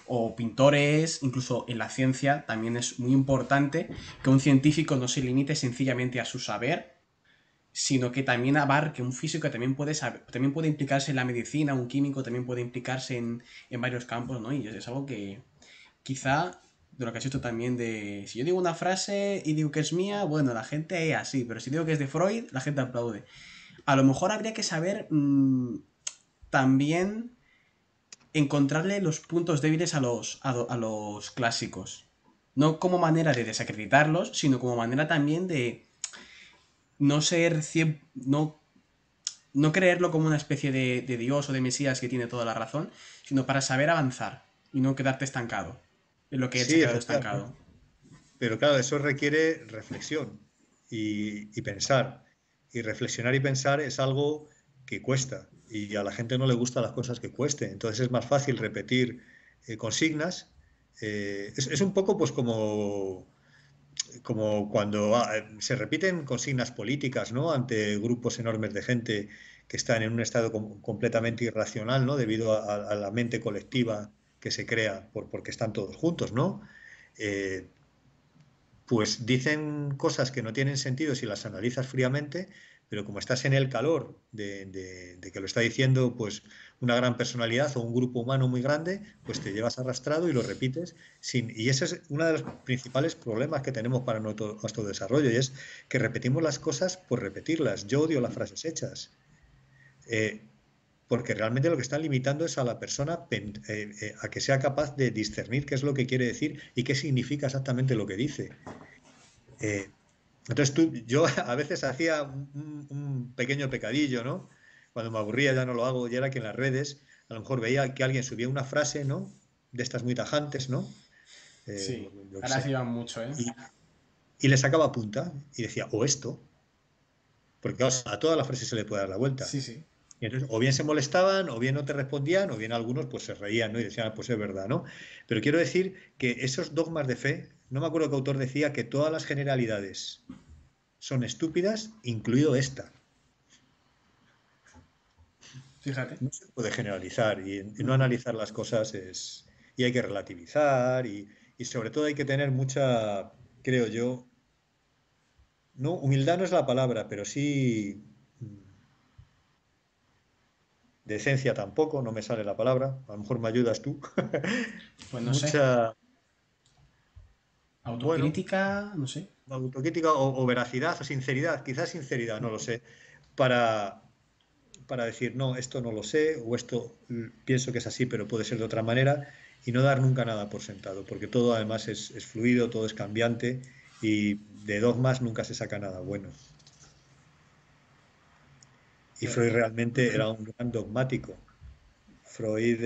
o pintores, incluso en la ciencia también es muy importante que un científico no se limite sencillamente a su saber, sino que también abarque un físico que también puede saber, también puede implicarse en la medicina, un químico también puede implicarse en varios campos, ¿no? Y es algo que quizá de lo que has dicho también de... Si yo digo una frase y digo que es mía, bueno, la gente es así, pero si digo que es de Freud, la gente aplaude. A lo mejor habría que saber también encontrarle los puntos débiles a los clásicos. No como manera de desacreditarlos, sino como manera también de no ser no creerlo como una especie de dios o de mesías que tiene toda la razón, sino para saber avanzar y no quedarte estancado en lo que él se ha Sí, quedado efectivamente. estancado. Pero claro, eso requiere reflexión y pensar. Y reflexionar y pensar es algo que cuesta. Y a la gente no le gustan las cosas que cuesten. Entonces es más fácil repetir consignas. Es un poco pues como cuando se repiten consignas políticas, ¿no? Ante grupos enormes de gente que están en un estado completamente irracional, ¿no? Debido a la mente colectiva que se crea porque están todos juntos, ¿no? Eh, pues dicen cosas que no tienen sentido si las analizas fríamente, pero como estás en el calor de que lo está diciendo pues una gran personalidad o un grupo humano muy grande, pues te llevas arrastrado y lo repites y ese es uno de los principales problemas que tenemos para nuestro desarrollo, y es que repetimos las cosas por repetirlas. Yo odio las frases hechas. Eh, Porque realmente lo que están limitando es a la persona a que sea capaz de discernir qué es lo que quiere decir y qué significa exactamente lo que dice. Eh, entonces yo a veces hacía un pequeño pecadillo, ¿no? Cuando me aburría ya no lo hago, y era que en las redes a lo mejor veía que alguien subía una frase, ¿no? De estas muy tajantes, ¿no? Sí, Yo qué ahora se sé. llevan mucho, ¿eh? Y, y le sacaba punta y decía, o esto, porque claro, a todas las frases se le puede dar la vuelta. Sí, sí. Y entonces, o bien se molestaban, o bien no te respondían, o bien algunos pues se reían, ¿no? Y decían, "Ah, pues es verdad, ¿no?". Pero quiero decir que esos dogmas de fe, no me acuerdo qué autor decía que todas las generalidades son estúpidas, incluido esta. Fíjate. No se puede generalizar y no analizar las cosas y hay que relativizar y sobre todo hay que tener mucha, creo yo, no, humildad no es la palabra, pero sí decencia tampoco, no me sale la palabra, a lo mejor me ayudas tú. Pues no sé. Mucha, bueno, Autocrítica, no sé. autocrítica o veracidad o sinceridad, quizás sinceridad, no lo sé, para, para decir, no, esto no lo sé, o esto pienso que es así, pero puede ser de otra manera, y no dar nunca nada por sentado, porque todo además es fluido, todo es cambiante, y de dogmas nunca se saca nada bueno. Y Pero, Freud realmente era un gran dogmático. Freud,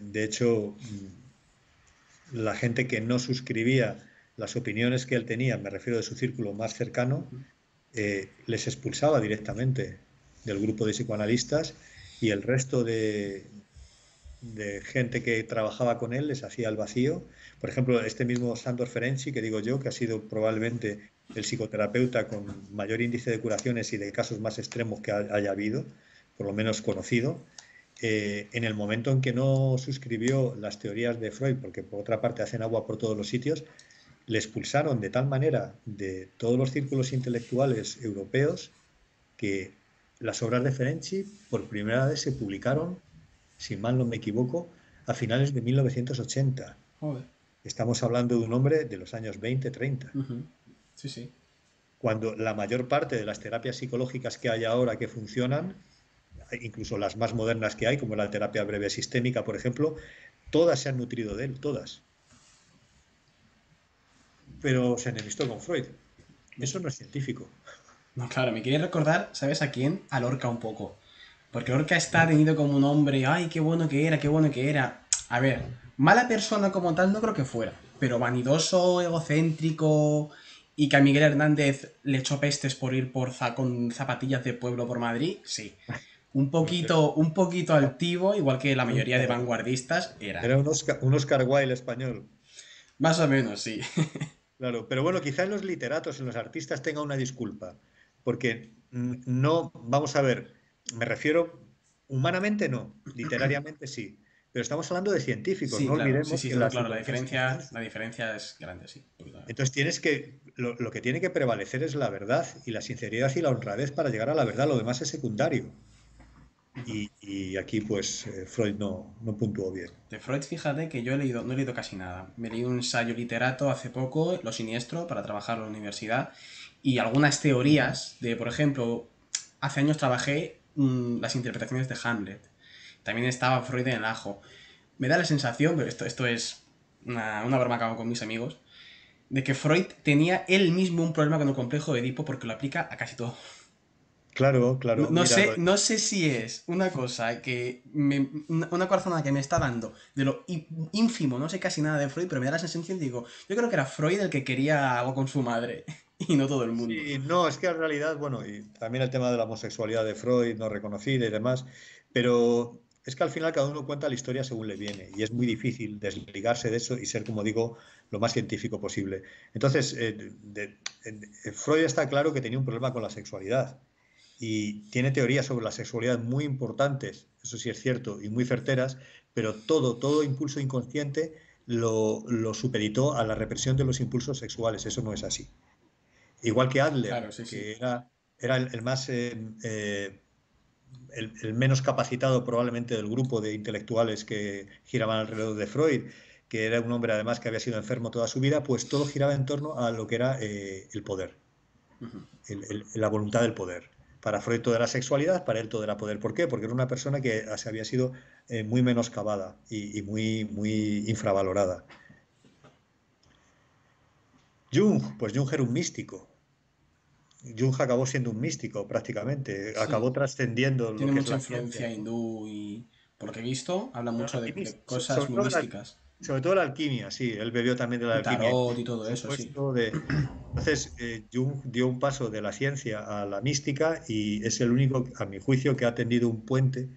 de hecho, la gente que no suscribía las opiniones que él tenía, me refiero de su círculo más cercano, les expulsaba directamente del grupo de psicoanalistas y el resto de gente que trabajaba con él les hacía el vacío. Por ejemplo, este mismo Sandor Ferenczi, que digo yo, que ha sido probablemente el psicoterapeuta con mayor índice de curaciones y de casos más extremos que haya habido, por lo menos conocido, en el momento en que no suscribió las teorías de Freud, porque por otra parte hacen agua por todos los sitios, le expulsaron de tal manera de todos los círculos intelectuales europeos que las obras de Ferenczi por primera vez se publicaron, si mal no me equivoco, a finales de 1980. joder. Estamos hablando de un hombre de los años 20-30, Ujú. Sí, sí. cuando la mayor parte de las terapias psicológicas que hay ahora que funcionan, incluso las más modernas que hay, como la terapia breve sistémica, por ejemplo, todas se han nutrido de él, todas. Pero se enemistó con Freud. Eso no es científico. No, claro, me quería recordar, ¿sabes a quién? A Lorca un poco. Porque Lorca está tenido como un hombre, ay, qué bueno que era, qué bueno que era. A ver, mala persona como tal no creo que fuera. Pero vanidoso, egocéntrico y que a Miguel Hernández le echó pestes por ir con zapatillas de pueblo por Madrid, sí. Bueno, pero Un poquito altivo, igual que la era un, mayoría de vanguardistas, era. era un Oscar Wilde español. Más o menos, sí. Claro, pero bueno, quizá en los literatos, en los artistas tenga una disculpa, porque no, vamos a ver, me refiero, humanamente no, literariamente sí, pero estamos hablando de científicos, Sí, no claro, sí, olvidemos sí, que no, la claro, psicología es la ciencia. diferencia es grande, sí. Entonces lo que tiene que prevalecer es la verdad y la sinceridad y la honradez para llegar a la verdad, lo demás es secundario. y aquí pues Freud no puntuó bien. De Freud, fíjate que yo no he leído casi nada. Me he leído un ensayo literato hace poco, Lo Siniestro, para trabajar en la universidad, y algunas teorías de, por ejemplo, hace años trabajé las interpretaciones de Hamlet. También estaba Freud en el ajo. Me da la sensación, pero esto es una broma que hago con mis amigos, de que Freud tenía él mismo un problema con el complejo de Edipo porque lo aplica a casi todo. Claro, No, claro, no mira, sé, no sé si es una cosa una corazonada que me está dando de lo ínfimo, no sé casi nada de Freud, pero me da la sensación, digo, yo creo que era Freud el que quería algo con su madre y no todo el mundo. sí, no, es que en realidad, bueno, y también el tema de la homosexualidad de Freud no reconocida y demás, pero es que al final cada uno cuenta la historia según le viene y es muy difícil desligarse de eso y ser, como digo, lo más científico posible. Entonces, Freud está claro que tenía un problema con la sexualidad y tiene teorías sobre la sexualidad muy importantes, eso sí es cierto, y muy certeras, pero todo impulso inconsciente lo supeditó a la represión de los impulsos sexuales, eso no es así. Igual que Adler, Claro, sí, sí. que era el más, el menos capacitado probablemente del grupo de intelectuales que giraban alrededor de Freud, que era un hombre además que había sido enfermo toda su vida, pues todo giraba en torno a lo que era el poder, la voluntad del poder. Para Freud todo era sexualidad, para él todo era poder. ¿Por qué? Porque era una persona que se había sido muy menoscabada y muy infravalorada. Jung, pues Jung era un místico. Jung acabó siendo un místico prácticamente, Sí, acabó trascendiendo lo tiene que es mucha la ciencia, influencia ¿no? hindú y, por lo que he visto, habla mucho de cosas Sobre muy todo místicas. sobre todo la alquimia, sí, él bebió también de la Y alquimia, tarot y por todo eso, sí. supuesto, entonces Jung dio un paso de la ciencia a la mística y es el único, a mi juicio, que ha tendido un puente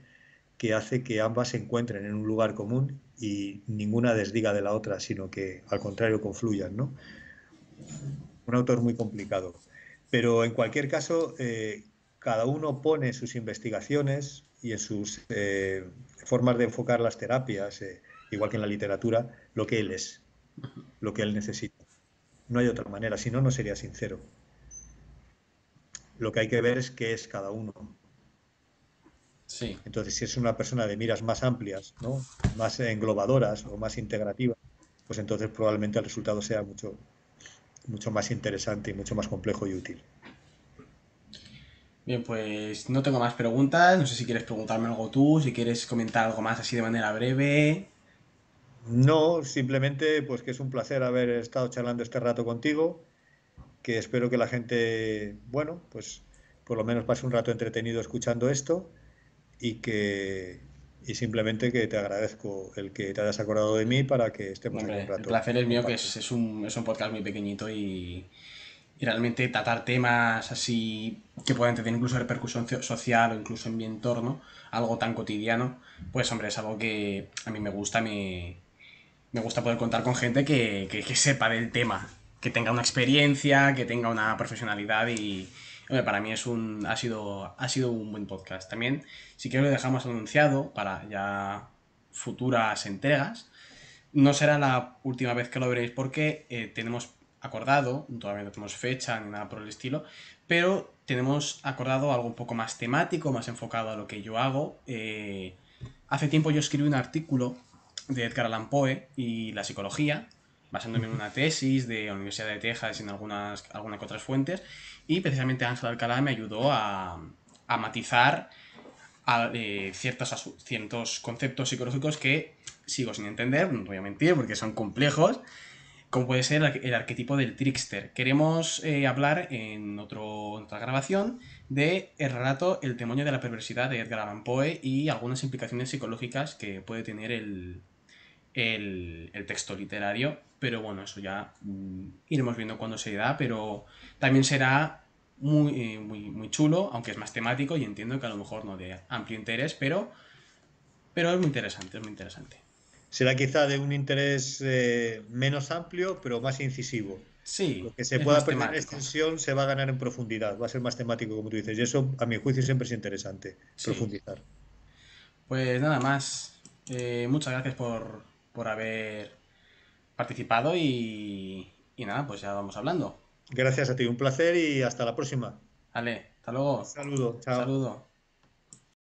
que hace que ambas se encuentren en un lugar común y ninguna desdiga de la otra, sino que al contrario confluyan, ¿no? Un autor muy complicado. Pero en cualquier caso, cada uno pone sus investigaciones y en sus formas de enfocar las terapias, igual que en la literatura, lo que él es, lo que él necesita. No hay otra manera, si no, no sería sincero. Lo que hay que ver es qué es cada uno. Sí. Entonces, si es una persona de miras más amplias, ¿no? Más englobadoras o más integrativas, pues entonces probablemente el resultado sea mucho más interesante y mucho más complejo y útil. Bien, pues no tengo más preguntas. No sé si quieres preguntarme algo tú, si quieres comentar algo más así de manera breve. No, simplemente pues que es un placer haber estado charlando este rato contigo, que espero que la gente, bueno, pues por lo menos pase un rato entretenido escuchando esto y simplemente que te agradezco el que te hayas acordado de mí para que estemos aquí un Hombre, el rato placer es mío, que compartiendo. es un podcast muy pequeñito y realmente tratar temas así que puedan tener incluso repercusión social o incluso en mi entorno, algo tan cotidiano, pues hombre, es algo que a mí me gusta poder contar con gente que sepa del tema, que tenga una experiencia, que tenga una profesionalidad y hombre, para mí ha sido un buen podcast. También, si quiero lo dejamos anunciado para ya futuras entregas. No será la última vez que lo veréis porque tenemos acordado, todavía no tenemos fecha ni nada por el estilo, pero tenemos acordado algo un poco más temático, más enfocado a lo que yo hago. Hace tiempo yo escribí un artículo de Edgar Allan Poe y la psicología, basándome en una tesis de la Universidad de Texas y en algunas que otras fuentes, y precisamente Ángel Alcalá me ayudó a matizar ciertos conceptos psicológicos que sigo sin entender, no voy a mentir, porque son complejos, como puede ser el arquetipo del trickster. Queremos hablar en otra grabación de el relato El demonio de la perversidad de Edgar Allan Poe y algunas implicaciones psicológicas que puede tener el texto literario. Pero bueno, eso ya iremos viendo cuándo se da, pero también será muy chulo, aunque es más temático y entiendo que a lo mejor no de amplio interés, pero es muy interesante, es muy interesante. Será quizá de un interés menos amplio, pero más incisivo. Lo Sí, que se es pueda más perder en temático. extensión se va a ganar en profundidad, va a ser más temático, como tú dices, y eso, a mi juicio, siempre es interesante, Sí. profundizar. Pues nada más. Muchas gracias por haber participado y nada, pues ya vamos hablando. Gracias a ti, un placer y hasta la próxima. Vale, hasta luego. Saludo, chao. Saludo.